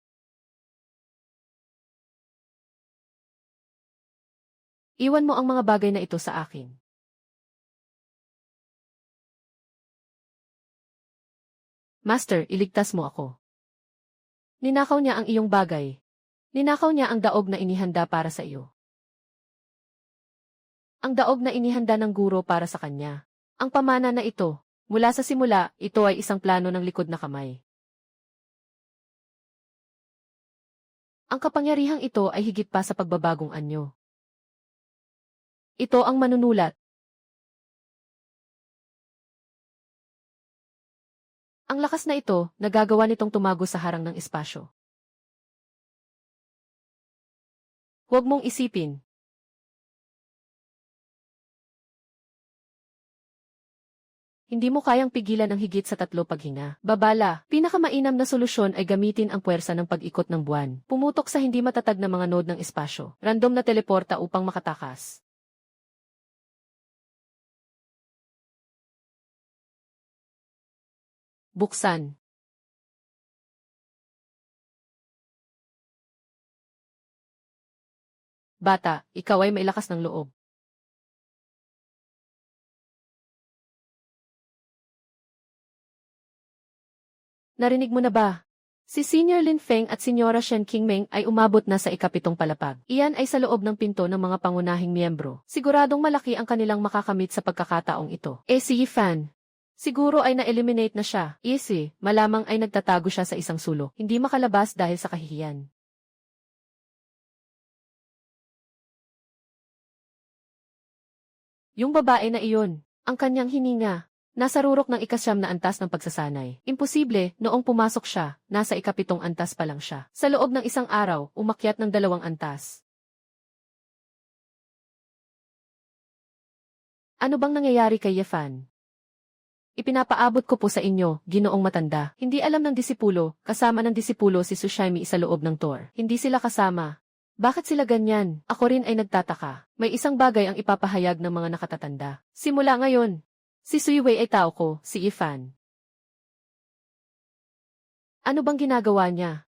Iwan mo ang mga bagay na ito sa akin. Master, iligtas mo ako. Ninakaw niya ang iyong bagay. Ninakaw niya ang daog na inihanda para sa iyo. Ang daog na inihanda ng guro para sa kanya. Ang pamana na ito, mula sa simula, ito ay isang plano ng likod na kamay. Ang kapangyarihang ito ay higit pa sa pagbabagong anyo. Ito ang manunulat. Ang lakas na ito, nagagawa nitong tumago sa harang ng espasyo. Huwag mong isipin. Hindi mo kayang pigilan ang higit sa 3 paghinga. Babala, pinakamainam na solusyon ay gamitin ang puwersa ng pag-ikot ng buwan. Pumutok sa hindi matatag na mga node ng espasyo. Random na teleporta upang makatakas. Buksan. Bata, ikaw ay may lakas ng loob. Narinig mo na ba? Si Senior Lin Feng at Senyora Shen Qingmeng ay umabot na sa ikapitong palapag. Iyan ay sa loob ng pinto ng mga pangunahing miyembro. Siguradong malaki ang kanilang makakamit sa pagkakataong ito. Si Yifan. Siguro ay na-eliminate na siya. Easy, malamang ay nagtatago siya sa isang sulok. Hindi makalabas dahil sa kahihiyan. Yung babae na iyon, ang kanyang hininga. Nasa rurok ng ikasyam na antas ng pagsasanay. Imposible, noong pumasok siya, nasa ikapitong antas pa lang siya. Sa loob ng isang araw, umakyat ng 2 antas. Ano bang nangyayari kay Yefan? Ipinapaabot ko po sa inyo, Ginoong Matanda. Hindi alam ng disipulo, kasama ng disipulo si Sushaimi sa loob ng Tor. Hindi sila kasama. Bakit sila ganyan? Ako rin ay nagtataka. May isang bagay ang ipapahayag ng mga nakatatanda. Simula ngayon, si Suiwei ay tao ko, si Yefan. Ano bang ginagawa niya?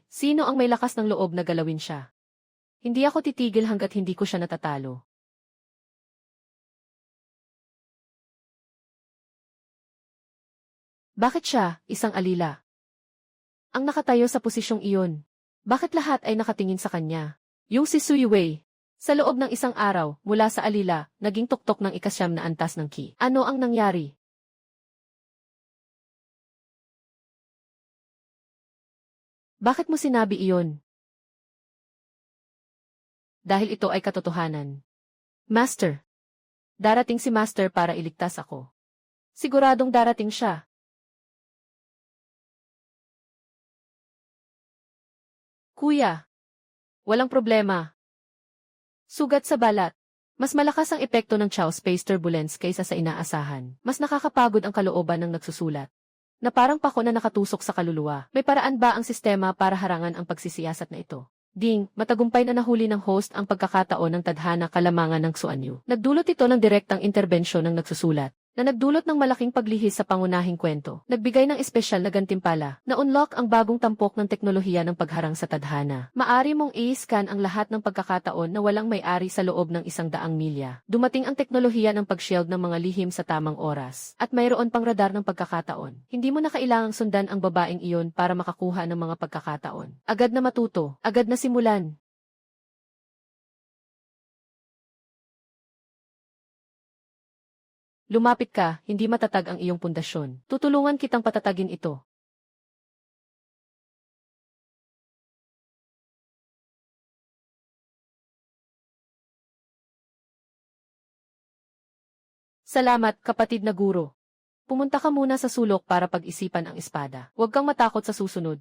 Sino ang may lakas ng loob na galawin siya? Hindi ako titigil hanggat hindi ko siya natatalo. Bakit siya, isang alila? Ang nakatayo sa posisyong iyon. Bakit lahat ay nakatingin sa kanya? Yung si Sui Wei. Sa loob ng isang araw, mula sa alila, naging tuktok ng ikasyam na antas ng ki. Ano ang nangyari? Bakit mo sinabi iyon? Dahil ito ay katotohanan. Master. Darating si Master para iligtas ako. Siguradong darating siya. Kuya. Walang problema. Sugat sa balat. Mas malakas ang epekto ng Chow Space Turbulence kaysa sa inaasahan. Mas nakakapagod ang kalooban ng nagsusulat. Na parang pako na nakatusok sa kaluluwa. May paraan ba ang sistema para harangan ang pagsisiyasat na ito? Ding, matagumpay na nahuli ng host ang pagkakataon ng tadhana kalamangan ng Xuanyu. Nagdulot ito ng direktang interbensyon ng nagsusulat, na nagdulot ng malaking paglihis sa pangunahing kwento. Nagbigay ng espesyal na gantimpala, na unlock ang bagong tampok ng teknolohiya ng pagharang sa tadhana. Maari mong i-scan ang lahat ng pagkakataon na walang may-ari sa loob ng 100 milya. Dumating ang teknolohiya ng pag-shield ng mga lihim sa tamang oras. At mayroon pang radar ng pagkakataon. Hindi mo na kailangang sundan ang babaeng iyon para makakuha ng mga pagkakataon. Agad na matuto, agad na simulan. Lumapit ka, hindi matatag ang iyong pundasyon. Tutulungan kitang patatagin ito. Salamat, kapatid na guro. Pumunta ka muna sa sulok para pag-isipan ang espada. Huwag kang matakot sa susunod.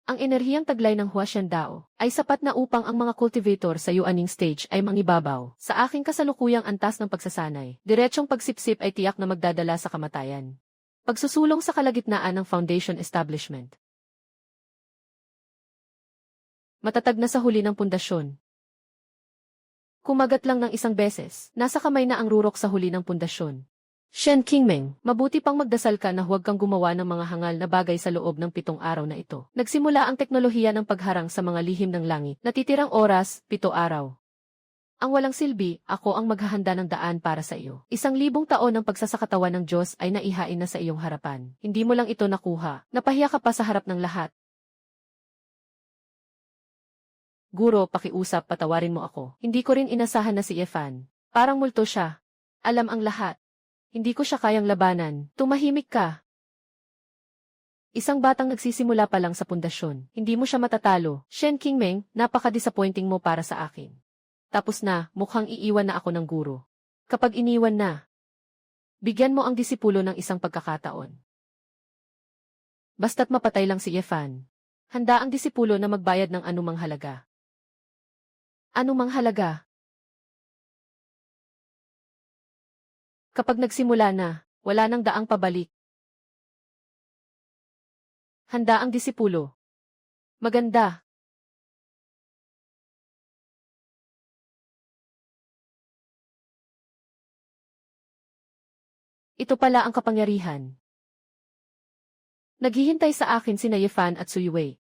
Ang enerhiyang taglay ng Huashan Dao ay sapat na upang ang mga cultivator sa Yuaning stage ay mangibabaw. Sa aking kasalukuyang antas ng pagsasanay, diretsong pagsipsip ay tiyak na magdadala sa kamatayan. Pagsusulong sa kalagitnaan ng foundation establishment. Matatag na sa huli ng pundasyon. Kumagat lang ng isang beses, nasa kamay na ang rurok sa huli ng pundasyon. Shen Qingmeng, mabuti pang magdasal ka na huwag kang gumawa ng mga hangal na bagay sa loob ng 7 araw na ito. Nagsimula ang teknolohiya ng pagharang sa mga lihim ng langit. Natitirang oras, 7 araw. Ang walang silbi, ako ang maghahanda ng daan para sa iyo. 1,000 taon ng pagsasakatawan ng Diyos ay naihain na sa iyong harapan. Hindi mo lang ito nakuha. Napahiya ka pa sa harap ng lahat. Guro, pakiusap, patawarin mo ako. Hindi ko rin inasahan na si Yefan. Parang multo siya. Alam ang lahat. Hindi ko siya kayang labanan. Tumahimik ka. Isang batang nagsisimula pa lang sa pundasyon. Hindi mo siya matatalo. Shen Qingmeng, napaka-disappointing mo para sa akin. Tapos na, mukhang iiwan na ako ng guro. Kapag iniwan na, bigyan mo ang disipulo ng isang pagkakataon. Basta't mapatay lang si Yefan. Handa ang disipulo na magbayad ng anumang halaga. Anumang halaga? Kapag nagsimula na, wala nang daang pabalik. Handa ang disipulo. Maganda. Ito pala ang kapangyarihan. Naghihintay sa akin sina Yefan at Suiwei.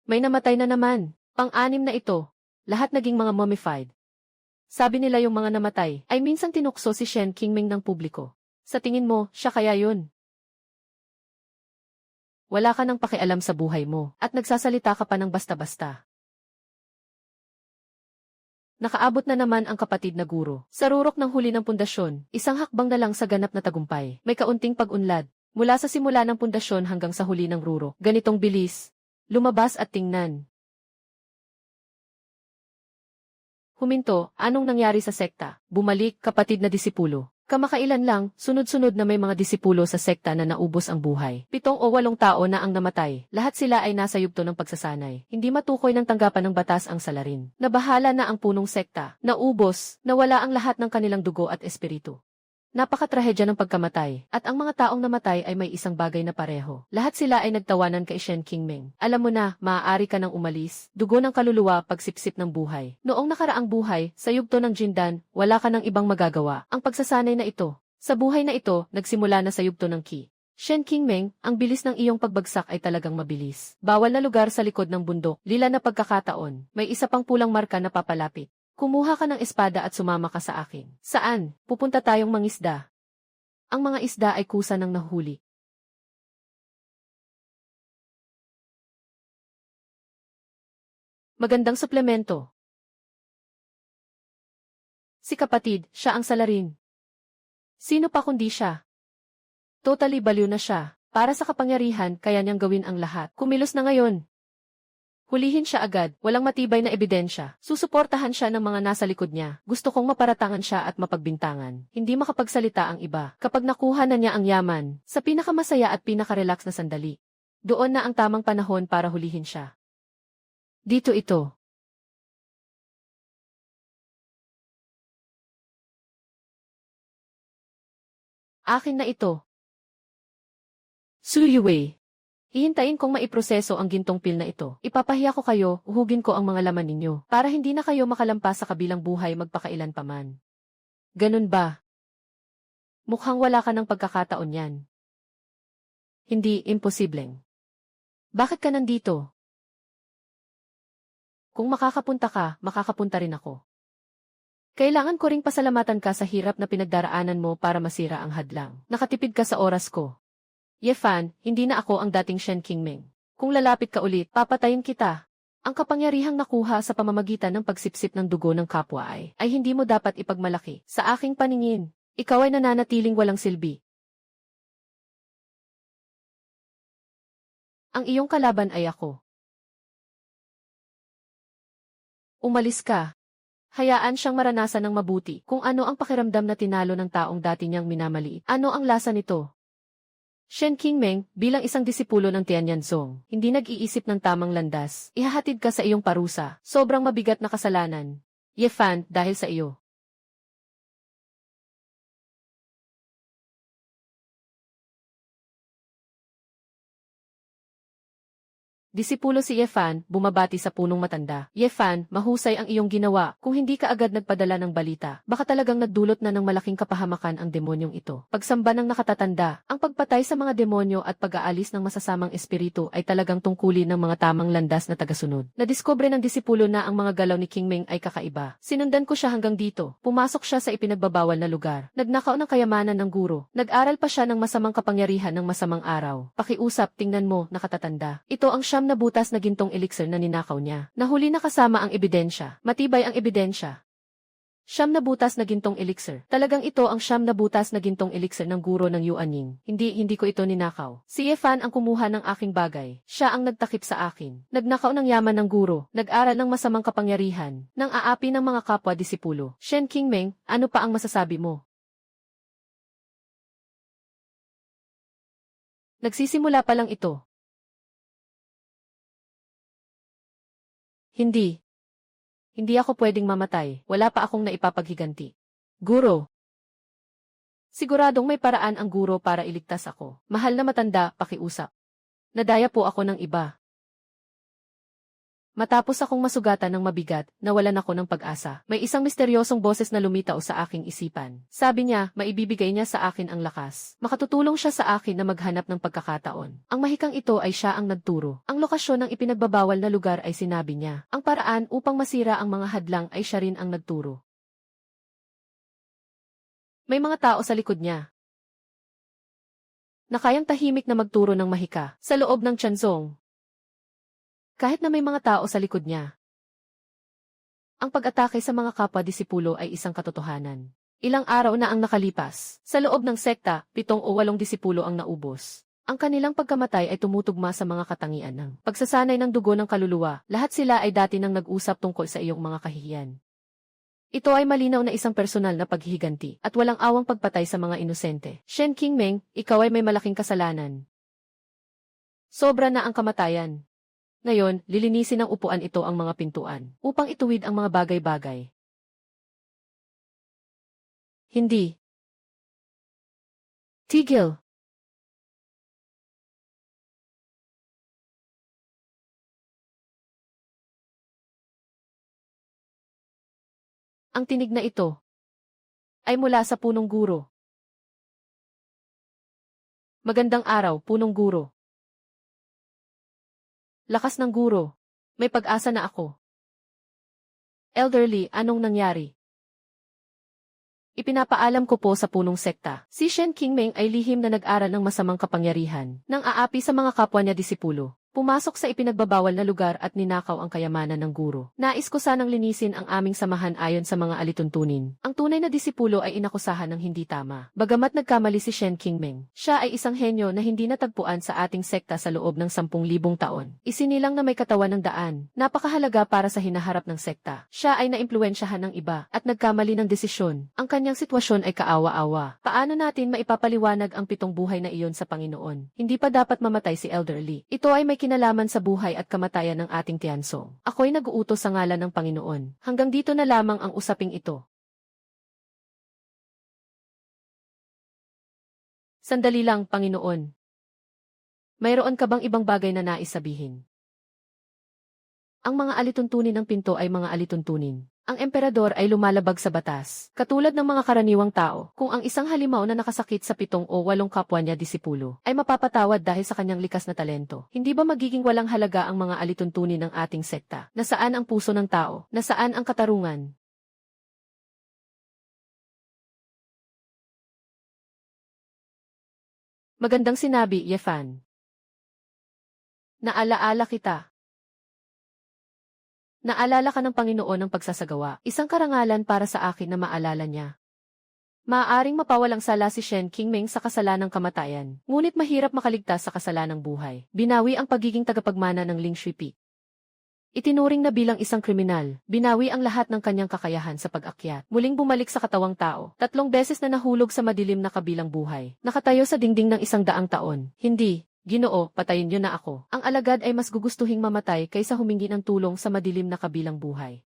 May namatay na naman. Pang-anim na ito. Lahat naging mga mummified. Sabi nila yung mga namatay ay minsan tinukso si Shen Qingming ng publiko. Sa tingin mo, siya kaya yun? Wala ka nang pakialam sa buhay mo at nagsasalita ka pa ng basta-basta. Nakaabot na naman ang kapatid na guro. Sa rurok ng huli ng pundasyon, isang hakbang na lang sa ganap na tagumpay. May kaunting pag-unlad. Mula sa simula ng pundasyon hanggang sa huli ng rurok. Ganitong bilis. Lumabas at tingnan. Huminto, anong nangyari sa sekta? Bumalik, kapatid na disipulo. Kamakailan lang, sunod-sunod na may mga disipulo sa sekta na naubos ang buhay. 7 o 8 tao na ang namatay. Lahat sila ay nasa yugto ng pagsasanay. Hindi matukoy ng tanggapan ng batas ang salarin. Nabahala na ang punong sekta. Naubos, nawala ang lahat ng kanilang dugo at espiritu. Napakatrahedya ng pagkamatay, at ang mga taong namatay ay may isang bagay na pareho. Lahat sila ay nagtawanan kay Shen Qingming. Alam mo na, maaari ka nang umalis, dugo ng kaluluwa, pagsipsip ng buhay. Noong nakaraang buhay, sa yugto ng Jindan, wala ka ng ibang magagawa. Ang pagsasanay na ito. Sa buhay na ito, nagsimula na sa yugto ng Qi. Shen Qingming, ang bilis ng iyong pagbagsak ay talagang mabilis. Bawal na lugar sa likod ng bundok, lila na pagkakataon, may isa pang pulang marka na papalapit. Kumuha ka ng espada at sumama ka sa akin. Saan? Pupunta tayong mangisda. Ang mga isda ay kusa ng nahuli. Magandang suplemento. Si kapatid, siya ang salarin. Sino pa kundi siya? Totally baliw na siya. Para sa kapangyarihan, kaya niyang gawin ang lahat. Kumilos na ngayon. Hulihin siya agad, walang matibay na ebidensya. Susuportahan siya ng mga nasa likod niya. Gusto kong maparatangan siya at mapagbintangan. Hindi makapagsalita ang iba. Kapag nakuha na niya ang yaman, sa pinakamasaya at pinakarelax na sandali. Doon na ang tamang panahon para hulihin siya. Dito ito. Akin na ito. Su Yuwei. Hihintayin kong maiproseso ang gintong pil na ito. Ipapahiya ko kayo, uhugin ko ang mga laman ninyo, para hindi na kayo makalampas sa kabilang buhay magpakailan paman. Ganun ba? Mukhang wala ka ng pagkakataon yan. Hindi, imposibleng. Bakit ka nandito? Kung makakapunta ka, makakapunta rin ako. Kailangan ko ring pasalamatan ka sa hirap na pinagdaraanan mo para masira ang hadlang. Nakatipid ka sa oras ko. Ye Fan, hindi na ako ang dating Shen Qingming. Kung lalapit ka ulit, papatayin kita. Ang kapangyarihang nakuha sa pamamagitan ng pagsipsip ng dugo ng kapwa ay hindi mo dapat ipagmalaki. Sa aking paningin, ikaw ay nananatiling walang silbi. Ang iyong kalaban ay ako. Umalis ka. Hayaan siyang maranasan ng mabuti kung ano ang pakiramdam na tinalo ng taong dati niyang minamaliit. Ano ang lasa nito? Shen Qingming, bilang isang disipulo ng Tianyanzong, hindi nag-iisip ng tamang landas. Ihahatid ka sa iyong parusa. Sobrang mabigat na kasalanan. Ye Fan, dahil sa iyo. Disipulo si Ye Fan, bumabati sa punong matanda. Ye Fan, mahusay ang iyong ginawa. Kung hindi ka agad nagpadala ng balita, baka talagang nagdulot na ng malaking kapahamakan ang demonyong ito. Pagsamba ng nakatatanda, ang pagpatay sa mga demonyo at pag-aalis ng masasamang espiritu ay talagang tungkulin ng mga tamang landas na tagasunod. Nadiskubre ng disipulo na ang mga galaw ni Qingming ay kakaiba. Sinundan ko siya hanggang dito. Pumasok siya sa ipinagbabawal na lugar. Nagnakaw ng kayamanan ng guro. Nag-aral pa siya ng masamang kapangyarihan ng masamang araw. Pakiusap, tingnan mo, nakatatanda. Ito ang siyam na butas na gintong elixir na ninakaw niya. Nahuli na kasama ang ebidensya. Matibay ang ebidensya. Siyam na butas na gintong elixir. Talagang ito ang siyam na butas na gintong elixir ng guro ng Yuanying. Hindi ko ito ninakaw. Si Ye Fan ang kumuha ng aking bagay. Siya ang nagtakip sa akin. Nagnakaw ng yaman ng guro. Nag-aral ng masamang kapangyarihan. Nang aapi ng mga kapwa-disipulo. Shen Qingming, ano pa ang masasabi mo? Nagsisimula pa lang ito. Hindi. Hindi ako pwedeng mamatay. Wala pa akong naipapaghiganti. Guro. Siguradong may paraan ang guro para iligtas ako. Mahal na matanda, pakiusap. Nadaya po ako ng iba. Matapos akong masugatan ng mabigat, nawalan ako ng pag-asa. May isang misteryosong boses na lumitaw sa aking isipan. Sabi niya, maibibigay niya sa akin ang lakas. Makatutulong siya sa akin na maghanap ng pagkakataon. Ang mahikang ito ay siya ang nagturo. Ang lokasyon ng ipinagbabawal na lugar ay sinabi niya. Ang paraan upang masira ang mga hadlang ay siya rin ang nagturo. May mga tao sa likod niya na kayang tahimik na magturo ng mahika sa loob ng Tianzong. Kahit na may mga tao sa likod niya. Ang pag-atake sa mga kapwa-disipulo ay isang katotohanan. Ilang araw na ang nakalipas. Sa loob ng sekta, 7 o 8 disipulo ang naubos. Ang kanilang pagkamatay ay tumutugma sa mga katangian ng pagsasanay ng dugo ng kaluluwa. Lahat sila ay dati nang nag-usap tungkol sa iyong mga kahihiyan. Ito ay malinaw na isang personal na paghihiganti at walang awang pagpatay sa mga inosente. Shen Qingming, ikaw ay may malaking kasalanan. Sobra na ang kamatayan. Ngayon, lilinisin ng upuan ito ang mga pintuan upang ituwid ang mga bagay-bagay. Hindi. Tigil. Ang tinig na ito ay mula sa punong guro. Magandang araw, punong guro. Lakas ng guro. May pag-asa na ako. Elderly, anong nangyari? Ipinapaalam ko po sa punong sekta. Si Shen Qingming ay lihim na nag-aral ng masamang kapangyarihan nang aapi sa mga kapwa niya disipulo. Pumasok sa ipinagbabawal na lugar at ninakaw ang kayamanan ng guro. Nais ko sanang linisin ang aming samahan ayon sa mga alituntunin. Ang tunay na disipulo ay inakusahan ng hindi tama. Bagamat nagkamali si Shen Qingming, siya ay isang henyo na hindi natagpuan sa ating sekta sa loob ng 10,000 taon. Isinilang na may katawan ng daan. Napakahalaga para sa hinaharap ng sekta. Siya ay naimpluwensyahan ng iba at nagkamali ng desisyon. Ang kanyang sitwasyon ay kaawa-awa. Paano natin maipapaliwanag ang 7 buhay na iyon sa Panginoon? Hindi pa dapat mamatay si Elderly. Ito ay may kinalaman sa buhay at kamatayan ng ating Tiansong. Ako'y nag-uutos sa ngalan ng Panginoon. Hanggang dito na lamang ang usaping ito. Sandali lang, Panginoon. Mayroon ka bang ibang bagay na nais sabihin? Ang mga alituntunin ng pinto ay mga alituntunin. Ang emperador ay lumalabag sa batas. Katulad ng mga karaniwang tao, kung ang isang halimaw na nakasakit sa 7 o 8 kapwa niya disipulo ay mapapatawad dahil sa kanyang likas na talento, hindi ba magiging walang halaga ang mga alituntunin ng ating sekta? Nasaan ang puso ng tao? Nasaan ang katarungan? Magandang sinabi, Yefan. Naalaala kita. Naalala ka ng Panginoon ng pagsasagawa, isang karangalan para sa akin na maalala niya. Maaaring mapawalang sala si Shen Qingming sa kasalanang kamatayan, ngunit mahirap makaligtas sa kasalanang buhay. Binawi ang pagiging tagapagmana ng Ling Shuipi. Itinuring na bilang isang kriminal, binawi ang lahat ng kanyang kakayahan sa pag-akyat. Muling bumalik sa katawang tao, 3 beses na nahulog sa madilim na kabilang buhay. Nakatayo sa dingding ng 100 taon. Hindi. Ginoo, patayin niyo na ako. Ang alagad ay mas gugustuhing mamatay kaysa humingi ng tulong sa madilim na kabilang buhay.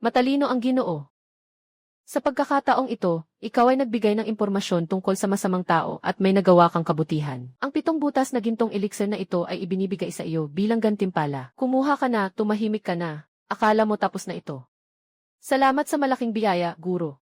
Matalino ang Ginoo. Sa pagkakataong ito, ikaw ay nagbigay ng impormasyon tungkol sa masamang tao at may nagawa kang kabutihan. Ang 7 butas na gintong elixir na ito ay ibinibigay sa iyo bilang gantimpala. Kumuha ka na, tumahimik ka na. Akala mo tapos na ito. Salamat sa malaking biyaya, Guro.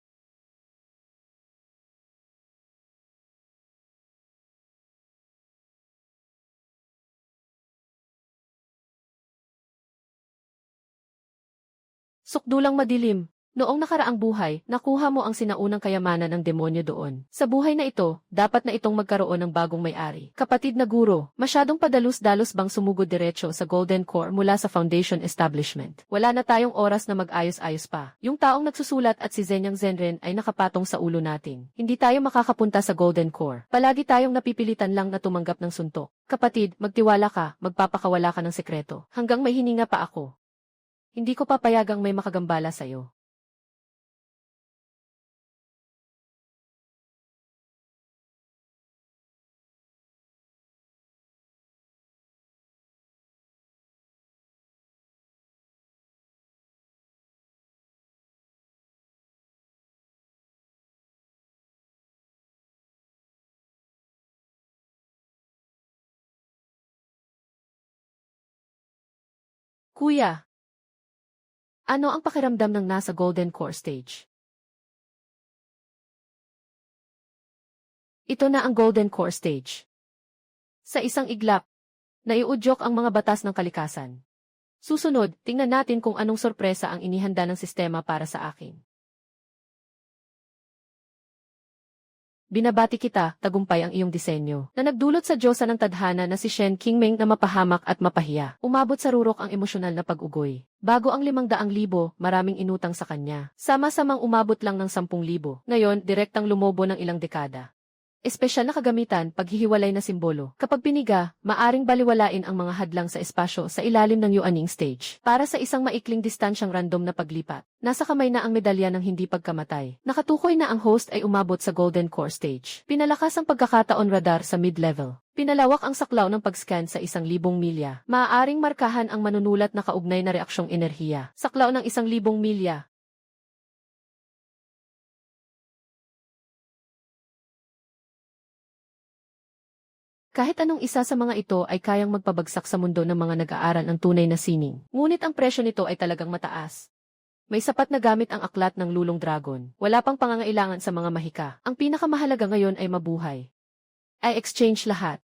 Sukdulang madilim. Noong nakaraang buhay, nakuha mo ang sinaunang kayamanan ng demonyo doon. Sa buhay na ito, dapat na itong magkaroon ng bagong may-ari. Kapatid na guro, masyadong padalus-dalos bang sumugod diretso sa Golden Core mula sa Foundation Establishment? Wala na tayong oras na mag-ayos-ayos pa. Yung taong nagsusulat at si Zenyang Zenren ay nakapatong sa ulo natin. Hindi tayo makakapunta sa Golden Core. Palagi tayong napipilitan lang na tumanggap ng suntok. Kapatid, magtiwala ka, magpapakawala ka ng sekreto. Hanggang may hininga pa ako. Hindi ko papayagang may makagambala sa'yo. Kuya, ano ang pakiramdam ng nasa Golden Core stage? Ito na ang Golden Core stage. Sa isang iglap, naiudyok ang mga batas ng kalikasan. Susunod, tingnan natin kung anong sorpresa ang inihanda ng sistema para sa akin. Binabati kita, tagumpay ang iyong disenyo, na nagdulot sa Diyosa ng tadhana na si Shen Qingming na mapahamak at mapahiya. Umabot sa rurok ang emosyonal na pag-ugoy. Bago ang 500,000, maraming inutang sa kanya. Sama-samang umabot lang ng 10,000. Ngayon, direktang lumobo ng ilang dekada. Espesyal na kagamitan, paghihiwalay na simbolo. Kapag piniga, maaring baliwalain ang mga hadlang sa espasyo sa ilalim ng yuaning stage. Para sa isang maikling distansyang random na paglipat, nasa kamay na ang medalya ng hindi pagkamatay. Nakatukoy na ang host ay umabot sa Golden Core stage. Pinalakas ang pagkakataon radar sa mid-level. Pinalawak ang saklaw ng pag-scan sa 1,000 milya. Maaaring markahan ang manunulat na kaugnay na reaksyong enerhiya. Saklaw ng 1,000 milya. Kahit anong isa sa mga ito ay kayang magpabagsak sa mundo ng mga nag-aaral ng tunay na sining. Ngunit ang presyo nito ay talagang mataas. May sapat na gamit ang aklat ng lulong dragon. Wala pang pangangailangan sa mga mahika. Ang pinakamahalaga ngayon ay mabuhay. I exchange lahat.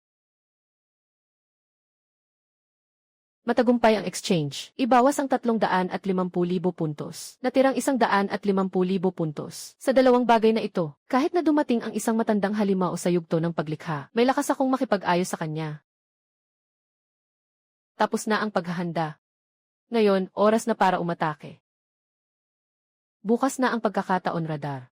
Matagumpay ang exchange. Ibawas ang 350,000 puntos. Natirang 150,000 puntos. Sa dalawang bagay na ito, kahit na dumating ang isang matandang halimao sa yugto ng paglikha, may lakas akong makipag-ayos sa kanya. Tapos na ang paghahanda. Ngayon, oras na para umatake. Bukas na ang pagkakataon radar.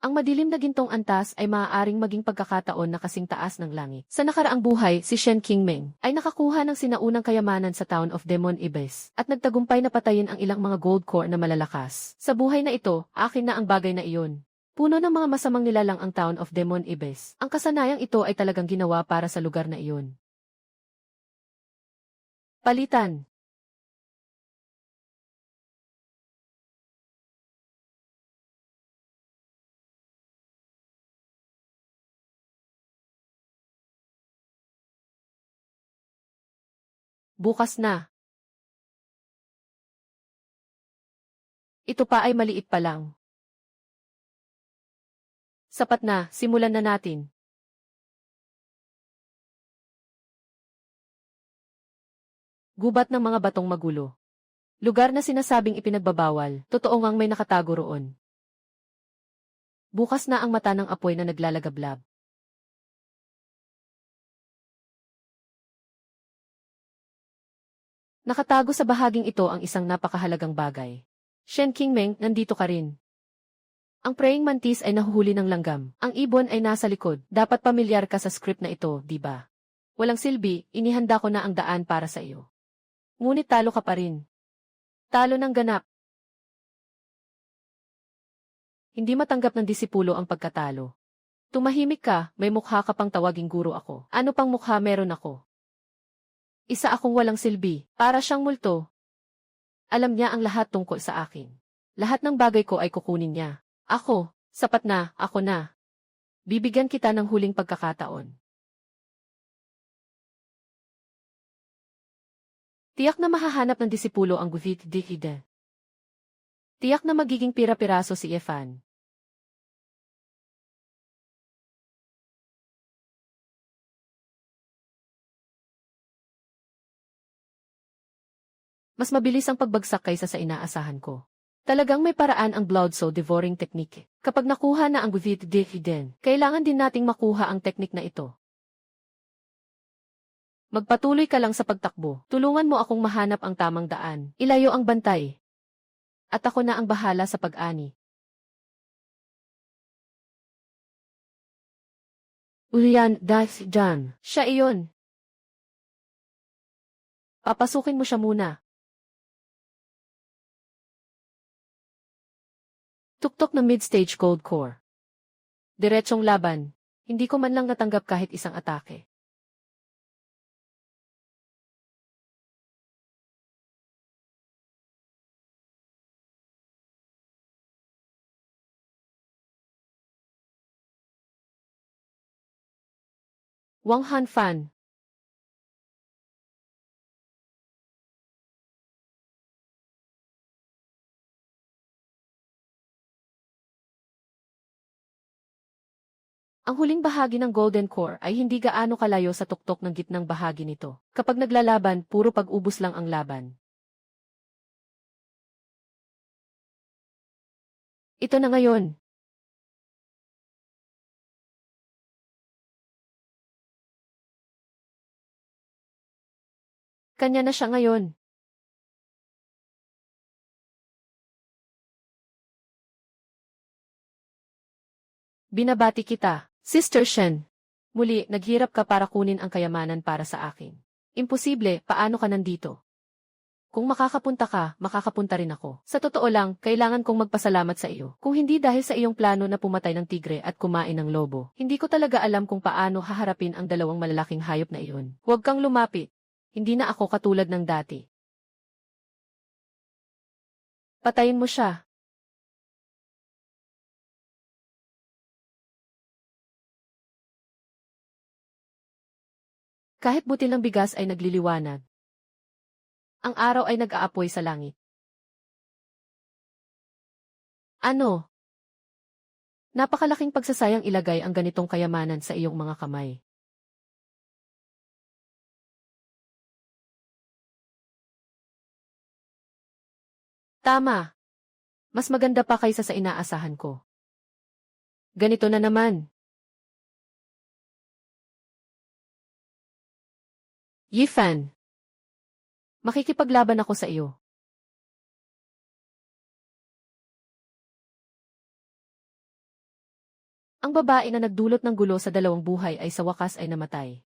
Ang madilim na gintong antas ay maaaring maging pagkakataon na kasing taas ng langit. Sa nakaraang buhay, si Shen Qingming ay nakakuha ng sinaunang kayamanan sa Town of Demon Ibis at nagtagumpay na patayin ang ilang mga gold core na malalakas. Sa buhay na ito, akin na ang bagay na iyon. Puno ng mga masamang nilalang ang Town of Demon Ibis. Ang kasanayang ito ay talagang ginawa para sa lugar na iyon. Palitan. Bukas na. Ito pa ay maliit pa lang. Sapat na, simulan na natin. Gubat ng mga batong magulo. Lugar na sinasabing ipinagbabawal, totoo ngang may nakatago roon. Bukas na ang mata ng apoy na naglalagablab. Nakatago sa bahaging ito ang isang napakahalagang bagay. Shen Qingming, nandito ka rin. Ang praying mantis ay nahuhuli ng langgam. Ang ibon ay nasa likod. Dapat pamilyar ka sa script na ito, di ba? Walang silbi, inihanda ko na ang daan para sa iyo. Ngunit talo ka pa rin. Talo ng ganap. Hindi matanggap ng disipulo ang pagkatalo. Tumahimik ka, may mukha ka pang tawaging guro ako. Ano pang mukha meron ako? Isa akong walang silbi, para siyang multo. Alam niya ang lahat tungkol sa akin. Lahat ng bagay ko ay kukunin niya. Ako, sapat na, ako na. Bibigyan kita ng huling pagkakataon. Tiyak na mahahanap ng disipulo ang Guvit Dihide. Tiyak na magiging pira-piraso si Efan. Mas mabilis ang pagbagsak kaysa sa inaasahan ko. Talagang may paraan ang blood so devouring technique. Kapag nakuha na ang Guvit Dihide, kailangan din nating makuha ang teknik na ito. Magpatuloy ka lang sa pagtakbo. Tulungan mo akong mahanap ang tamang daan. Ilayo ang bantay. At ako na ang bahala sa pag-ani. Ulian, John. Siya iyon. Papasukin mo siya muna. Tuktok na mid-stage cold core. Diretsong laban. Hindi ko man lang natanggap kahit isang atake. Wang Hanfan. Ang huling bahagi ng Golden Core ay hindi gaano kalayo sa tuktok ng gitnang bahagi nito. Kapag naglalaban, puro pag-ubos lang ang laban. Ito na ngayon. Kanya na siya ngayon. Binabati kita, Sister Shen. Muli, naghirap ka para kunin ang kayamanan para sa akin. Imposible, paano ka nandito? Kung makakapunta ka, makakapunta rin ako. Sa totoo lang, kailangan kong magpasalamat sa iyo. Kung hindi dahil sa iyong plano na pumatay ng tigre at kumain ng lobo, hindi ko talaga alam kung paano haharapin ang dalawang malalaking hayop na iyon. Huwag kang lumapit. Hindi na ako katulad ng dati. Patayin mo siya. Kahit butil ng bigas ay nagliliwanag. Ang araw ay nag-aapoy sa langit. Ano? Napakalaking pagsasayang ilagay ang ganitong kayamanan sa iyong mga kamay. Tama. Mas maganda pa kaysa sa inaasahan ko. Ganito na naman. Yifan. Makikipaglaban ako sa iyo. Ang babae na nagdulot ng gulo sa dalawang buhay ay sa wakas ay namatay.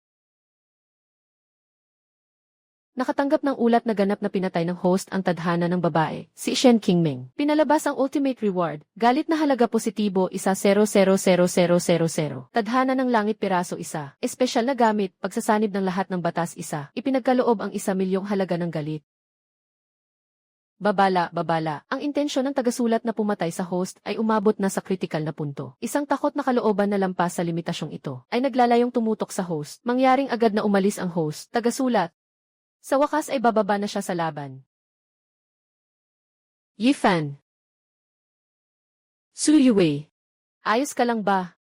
Nakatanggap ng ulat na ganap na pinatay ng host ang tadhana ng babae, si Shen Qingming. Pinalabas ang ultimate reward, galit na halaga positibo 1,000,000. Tadhana ng langit piraso 1, espesyal na gamit, pagsasanib ng lahat ng batas 1, ipinagkaloob ang 1,000,000 halaga ng galit. Babala. Ang intensyon ng tagasulat na pumatay sa host ay umabot na sa kritikal na punto. Isang takot na kalooban na lampas sa limitasyong ito ay naglalayong tumutok sa host. Mangyaring agad na umalis ang host, tagasulat. Sa wakas ay bababa na siya sa laban. Yifan. Su Yue. Ayos ka lang ba?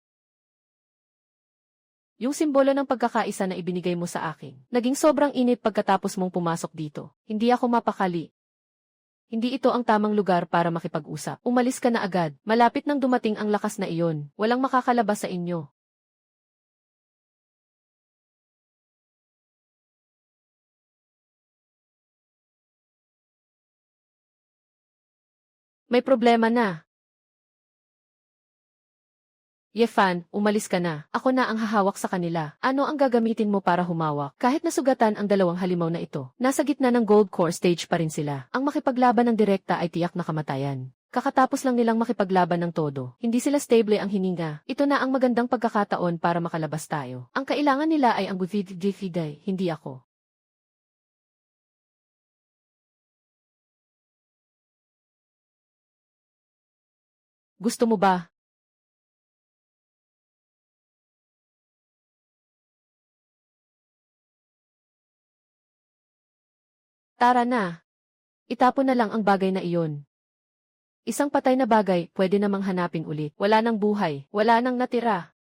Yung simbolo ng pagkakaisa na ibinigay mo sa akin, naging sobrang init pagkatapos mong pumasok dito. Hindi ako mapakali. Hindi ito ang tamang lugar para makipag-usap. Umalis ka na agad. Malapit nang dumating ang lakas na iyon. Walang makakalabas sa inyo. May problema na. Yefan, umalis ka na. Ako na ang hahawak sa kanila. Ano ang gagamitin mo para humawak? Kahit nasugatan ang dalawang halimaw na ito, nasa gitna ng Gold Core stage pa rin sila. Ang makipaglaban ng direkta ay tiyak na kamatayan. Kakatapos lang nilang makipaglaban ng todo. Hindi sila stable ang hininga. Ito na ang magandang pagkakataon para makalabas tayo. Ang kailangan nila ay ang Buvidifiday, hindi ako. Gusto mo ba? Tara na. Itapon na lang ang bagay na iyon. Isang patay na bagay, pwede namang hanapin ulit. Wala nang buhay, wala nang natira.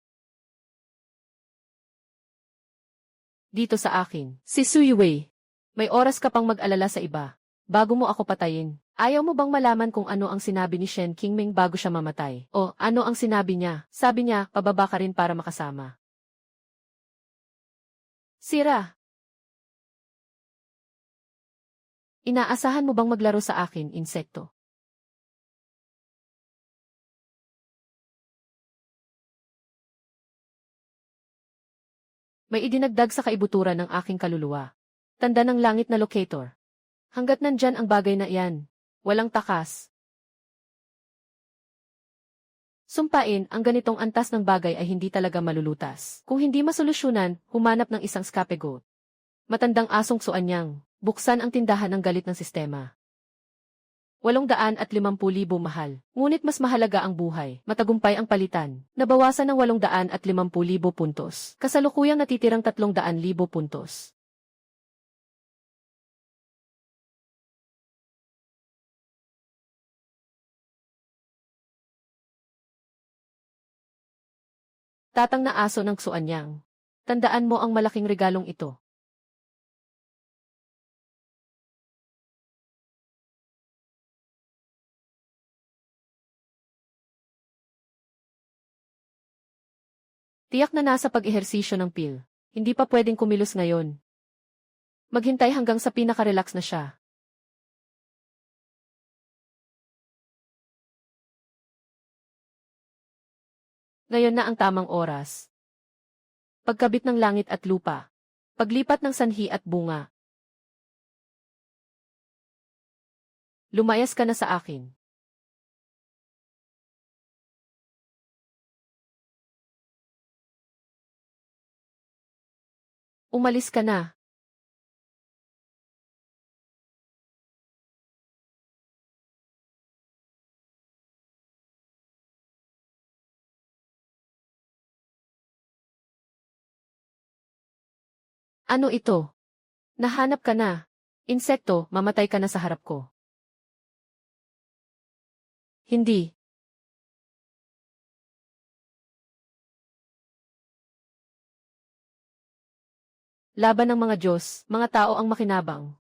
Dito sa akin, si Suyue. May oras ka pang mag-alala sa iba. Bago mo ako patayin. Ayaw mo bang malaman kung ano ang sinabi ni Shen Qingming bago siya mamatay? O, ano ang sinabi niya? Sabi niya, pababa ka rin para makasama. Sira. Inaasahan mo bang maglaro sa akin, insekto? May idinagdag sa kaibuturan ng aking kaluluwa. Tanda ng langit na locator. Hanggat nandyan ang bagay na iyan, walang takas. Sumpain, ang ganitong antas ng bagay ay hindi talaga malulutas. Kung hindi masolusyonan, humanap ng isang scapegoat. Matandang asong suanyang, buksan ang tindahan ng galit ng sistema. 850,000 mahal. Ngunit mas mahalaga ang buhay. Matagumpay ang palitan. Nabawasan ng 850,000 puntos. Kasalukuyang natitirang 300,000 puntos. Tatang na aso ng suanyang. Tandaan mo ang malaking regalong ito. Tiyak na nasa pag-ehersisyo ng pil. Hindi pa pwedeng kumilos ngayon. Maghintay hanggang sa pinaka-relax na siya. Ngayon na ang tamang oras. Pagkabit ng langit at lupa. Paglipat ng sanhi at bunga. Lumayas ka na sa akin. Umalis ka na. Ano ito? Nahanap ka na. Insekto, mamatay ka na sa harap ko. Hindi. Laban ng mga Diyos, mga tao ang makinabang.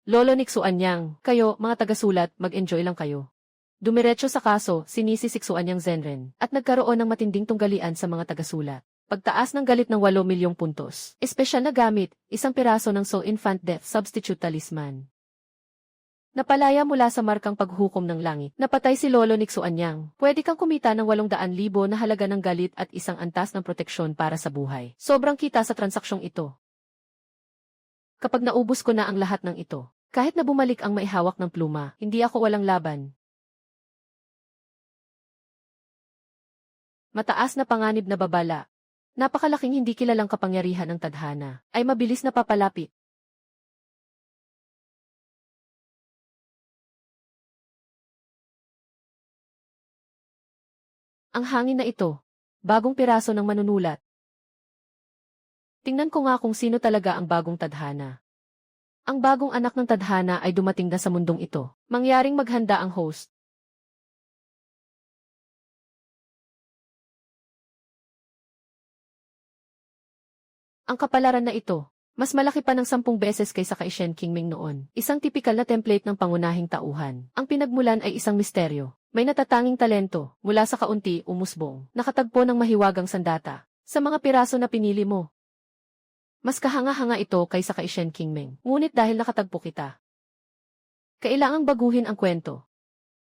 Lolo Niksuanyang, kayo, mga tagasulat, mag-enjoy lang kayo. Dumiretso sa kaso, sinisi Siksuanyang Zenren, at nagkaroon ng matinding tunggalian sa mga tagasulat. Pagtaas ng galit ng 8 milyong puntos. Espesyal na gamit, isang piraso ng Soul Infant Death Substitute Talisman. Napalaya mula sa markang paghukom ng langit. Napatay si Lolo Niksuanyang. Pwede kang kumita ng 800,000 na halaga ng galit at isang antas ng proteksyon para sa buhay. Sobrang kita sa transaksyong ito. Kapag naubos ko na ang lahat ng ito, kahit na bumalik ang maihawak ng pluma, hindi ako walang laban. Mataas na panganib na babala. Napakalaking hindi kilalang kapangyarihan ng tadhana, ay mabilis na papalapit. Ang hangin na ito, bagong piraso ng manunulat. Tingnan ko nga kung sino talaga ang bagong tadhana. Ang bagong anak ng tadhana ay dumating na sa mundong ito. Mangyaring maghanda ang host. Ang kapalaran na ito, mas malaki pa ng 10 beses kaysa kay Shen Qingming noon. Isang tipikal na template ng pangunahing tauhan. Ang pinagmulan ay isang misteryo. May natatanging talento, mula sa kaunti, umusbong, nakatagpo ng mahiwagang sandata. Sa mga piraso na pinili mo, mas kahanga-hanga ito kaysa kay Shen Qingming. Ngunit dahil nakatagpo kita, kailangang baguhin ang kwento.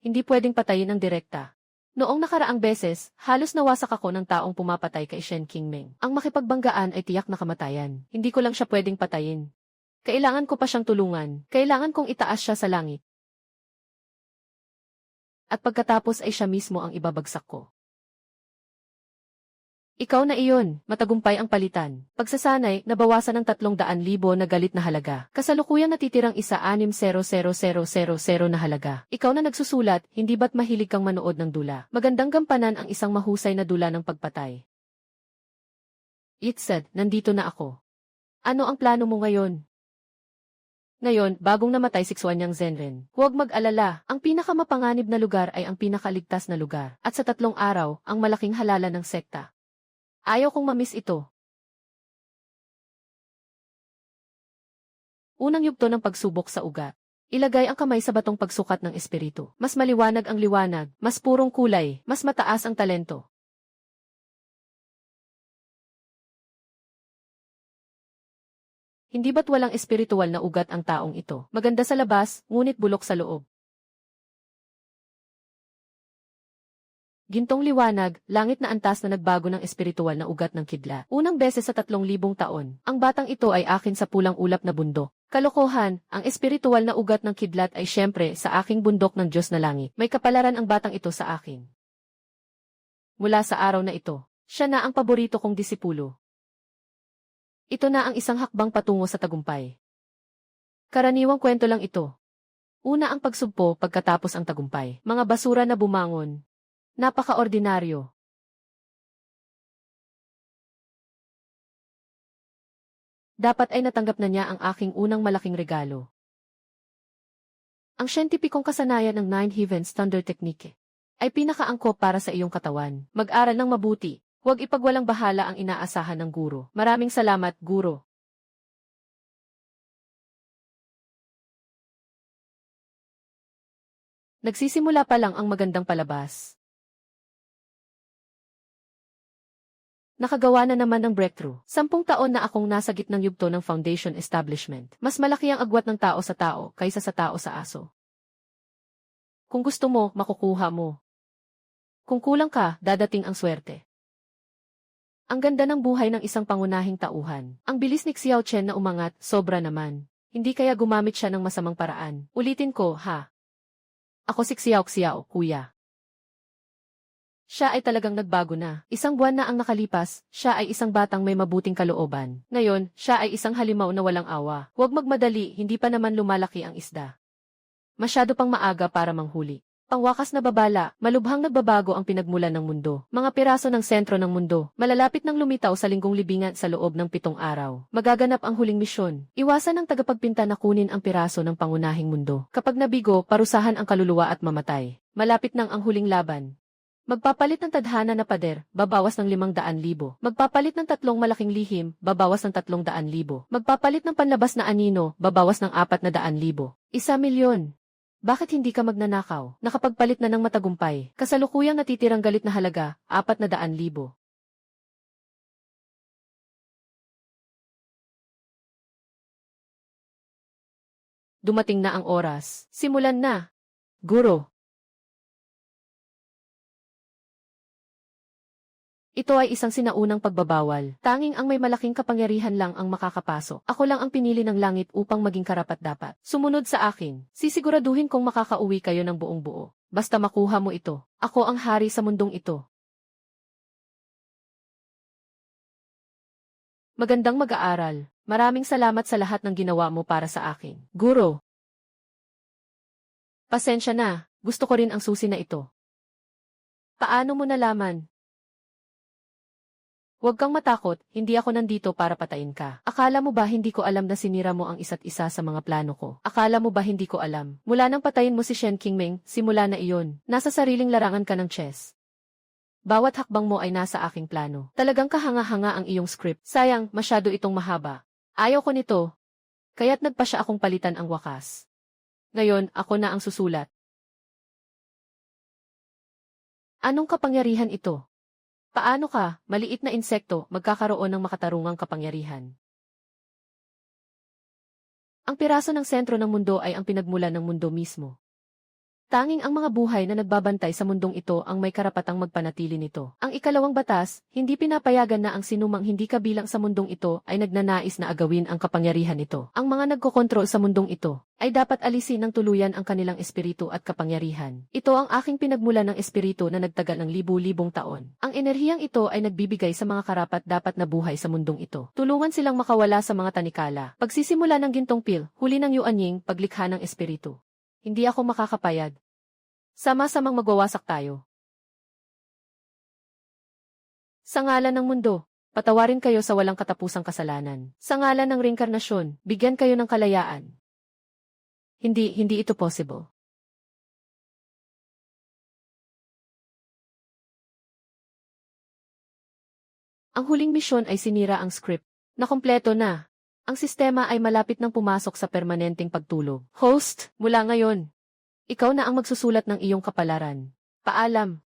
Hindi pwedeng patayin ang direkta. Noong nakaraang beses, halos nawasak ako ng taong pumapatay kay Shen Qingming. Ang makipagbanggaan ay tiyak na kamatayan. Hindi ko lang siya pwedeng patayin. Kailangan ko pa siyang tulungan. Kailangan kong itaas siya sa langit. At pagkatapos ay siya mismo ang ibabagsak ko. Ikaw na iyon, matagumpay ang palitan. Pagsasanay, nabawasan ng 300,000 na galit na halaga. Kasalukuyang natitirang 1,600,000 na halaga. Ikaw na nagsusulat, hindi ba't mahilig kang manood ng dula? Magandang gampanan ang isang mahusay na dula ng pagpatay. It said, nandito na ako. Ano ang plano mo ngayon? Ngayon, bagong namatay si Xuanyang Zenren. Huwag mag-alala, ang pinakamapanganib na lugar ay ang pinakaligtas na lugar. At sa 3 araw, ang malaking halalan ng sekta. Ayaw kong mamiss ito. Unang yugto ng pagsubok sa ugat. Ilagay ang kamay sa batong pagsukat ng espiritu. Mas maliwanag ang liwanag, mas purong kulay, mas mataas ang talento. Hindi ba't walang espiritual na ugat ang taong ito? Maganda sa labas, ngunit bulok sa loob. Gintong liwanag, langit na antas na nagbago ng espiritual na ugat ng kidlat. Unang beses sa 3,000 taon, ang batang ito ay akin sa pulang ulap na bundok. Kalokohan, ang espiritual na ugat ng kidlat ay siyempre sa aking bundok ng Diyos na langit. May kapalaran ang batang ito sa akin. Mula sa araw na ito, siya na ang paborito kong disipulo. Ito na ang isang hakbang patungo sa tagumpay. Karaniwang kwento lang ito. Una ang pagsugpo pagkatapos ang tagumpay. Mga basura na bumangon. Napaka-ordinaryo. Dapat ay natanggap na niya ang aking unang malaking regalo. Ang siyentipikong kasanayan ng 9 Heavens Thunder Technique ay pinakaangkop para sa iyong katawan. Mag-aral ng mabuti. Huwag ipagwalang bahala ang inaasahan ng guro. Maraming salamat, guro. Nagsisimula pa lang ang magandang palabas. Nakagawa na naman ng breakthrough. 10 taon na akong nasa gitnang yugto ng foundation establishment. Mas malaki ang agwat ng tao sa tao kaysa sa tao sa aso. Kung gusto mo, makukuha mo. Kung kulang ka, dadating ang swerte. Ang ganda ng buhay ng isang pangunahing tauhan. Ang bilis ni Xiao Chen na umangat, sobra naman. Hindi kaya gumamit siya ng masamang paraan. Ulitin ko, ha? Ako si Xiao Xiao, kuya. Siya ay talagang nagbago na. Isang buwan na ang nakalipas, siya ay isang batang may mabuting kalooban. Ngayon, siya ay isang halimaw na walang awa. Huwag magmadali, hindi pa naman lumalaki ang isda. Masyado pang maaga para manghuli. Pangwakas na babala, malubhang nagbabago ang pinagmulan ng mundo. Mga piraso ng sentro ng mundo, malalapit ng lumitaw sa linggong libingan sa loob ng 7 araw. Magaganap ang huling misyon. Iwasan ng tagapagpinta na kunin ang piraso ng pangunahing mundo. Kapag nabigo, parusahan ang kaluluwa at mamatay. Malapit nang ang huling laban. Magpapalit ng tadhana na pader, babawas ng 500,000. Magpapalit ng 3 malaking lihim, babawas ng 300,000. Magpapalit ng panlabas na anino, babawas ng 400,000. 1,000,000. Bakit hindi ka magnanakaw? Nakapagpalit na ng matagumpay. Kasalukuyang natitirang galit na halaga, 400,000. Dumating na ang oras. Simulan na. Guro. Ito ay isang sinaunang pagbabawal. Tanging ang may malaking kapangyarihan lang ang makakapasok. Ako lang ang pinili ng langit upang maging karapat-dapat. Sumunod sa akin. Sisiguraduhin kong makakauwi kayo ng buong buo. Basta makuha mo ito. Ako ang hari sa mundong ito. Magandang mag-aaral. Maraming salamat sa lahat ng ginawa mo para sa akin. Guro. Pasensya na. Gusto ko rin ang susi na ito. Paano mo nalaman? Huwag kang matakot, hindi ako nandito para patayin ka. Akala mo ba hindi ko alam na sinira mo ang isa't isa sa mga plano ko? Akala mo ba hindi ko alam? Mula nang patayin mo si Shen Qingming, simula na iyon. Nasa sariling larangan ka ng chess. Bawat hakbang mo ay nasa aking plano. Talagang kahanga-hanga ang iyong script. Sayang, masyado itong mahaba. Ayaw ko nito. Kaya't nagpa siya akong palitan ang wakas. Ngayon, ako na ang susulat. Anong kapangyarihan ito? Paano ka, maliit na insekto, magkakaroon ng makatarungang kapangyarihan? Ang piraso ng sentro ng mundo ay ang pinagmulan ng mundo mismo. Tanging ang mga buhay na nagbabantay sa mundong ito ang may karapatang magpanatili nito. Ang ikalawang batas, hindi pinapayagan na ang sinumang hindi kabilang sa mundong ito ay nagnanais na agawin ang kapangyarihan nito. Ang mga nagkokontrol sa mundong ito ay dapat alisin ng tuluyan ang kanilang espiritu at kapangyarihan. Ito ang aking pinagmulan ng espiritu na nagtagal ng libu-libong taon. Ang enerhiyang ito ay nagbibigay sa mga karapat-dapat na buhay sa mundong ito. Tulungan silang makawala sa mga tanikala. Pagsisimula ng gintong pil, huli ng Yuanying, paglikha ng espiritu. Hindi ako makakapayag. Sama-samang magwawasak tayo. Sa ngalan ng mundo, patawarin kayo sa walang katapusang kasalanan. Sa ngalan ng reinkarnasyon, bigyan kayo ng kalayaan. Hindi ito possible. Ang huling misyon ay sinira ang script. Nakompleto na. Ang sistema ay malapit nang pumasok sa permanenteng pagtulog. Host, mula ngayon, ikaw na ang magsusulat ng iyong kapalaran. Paalam.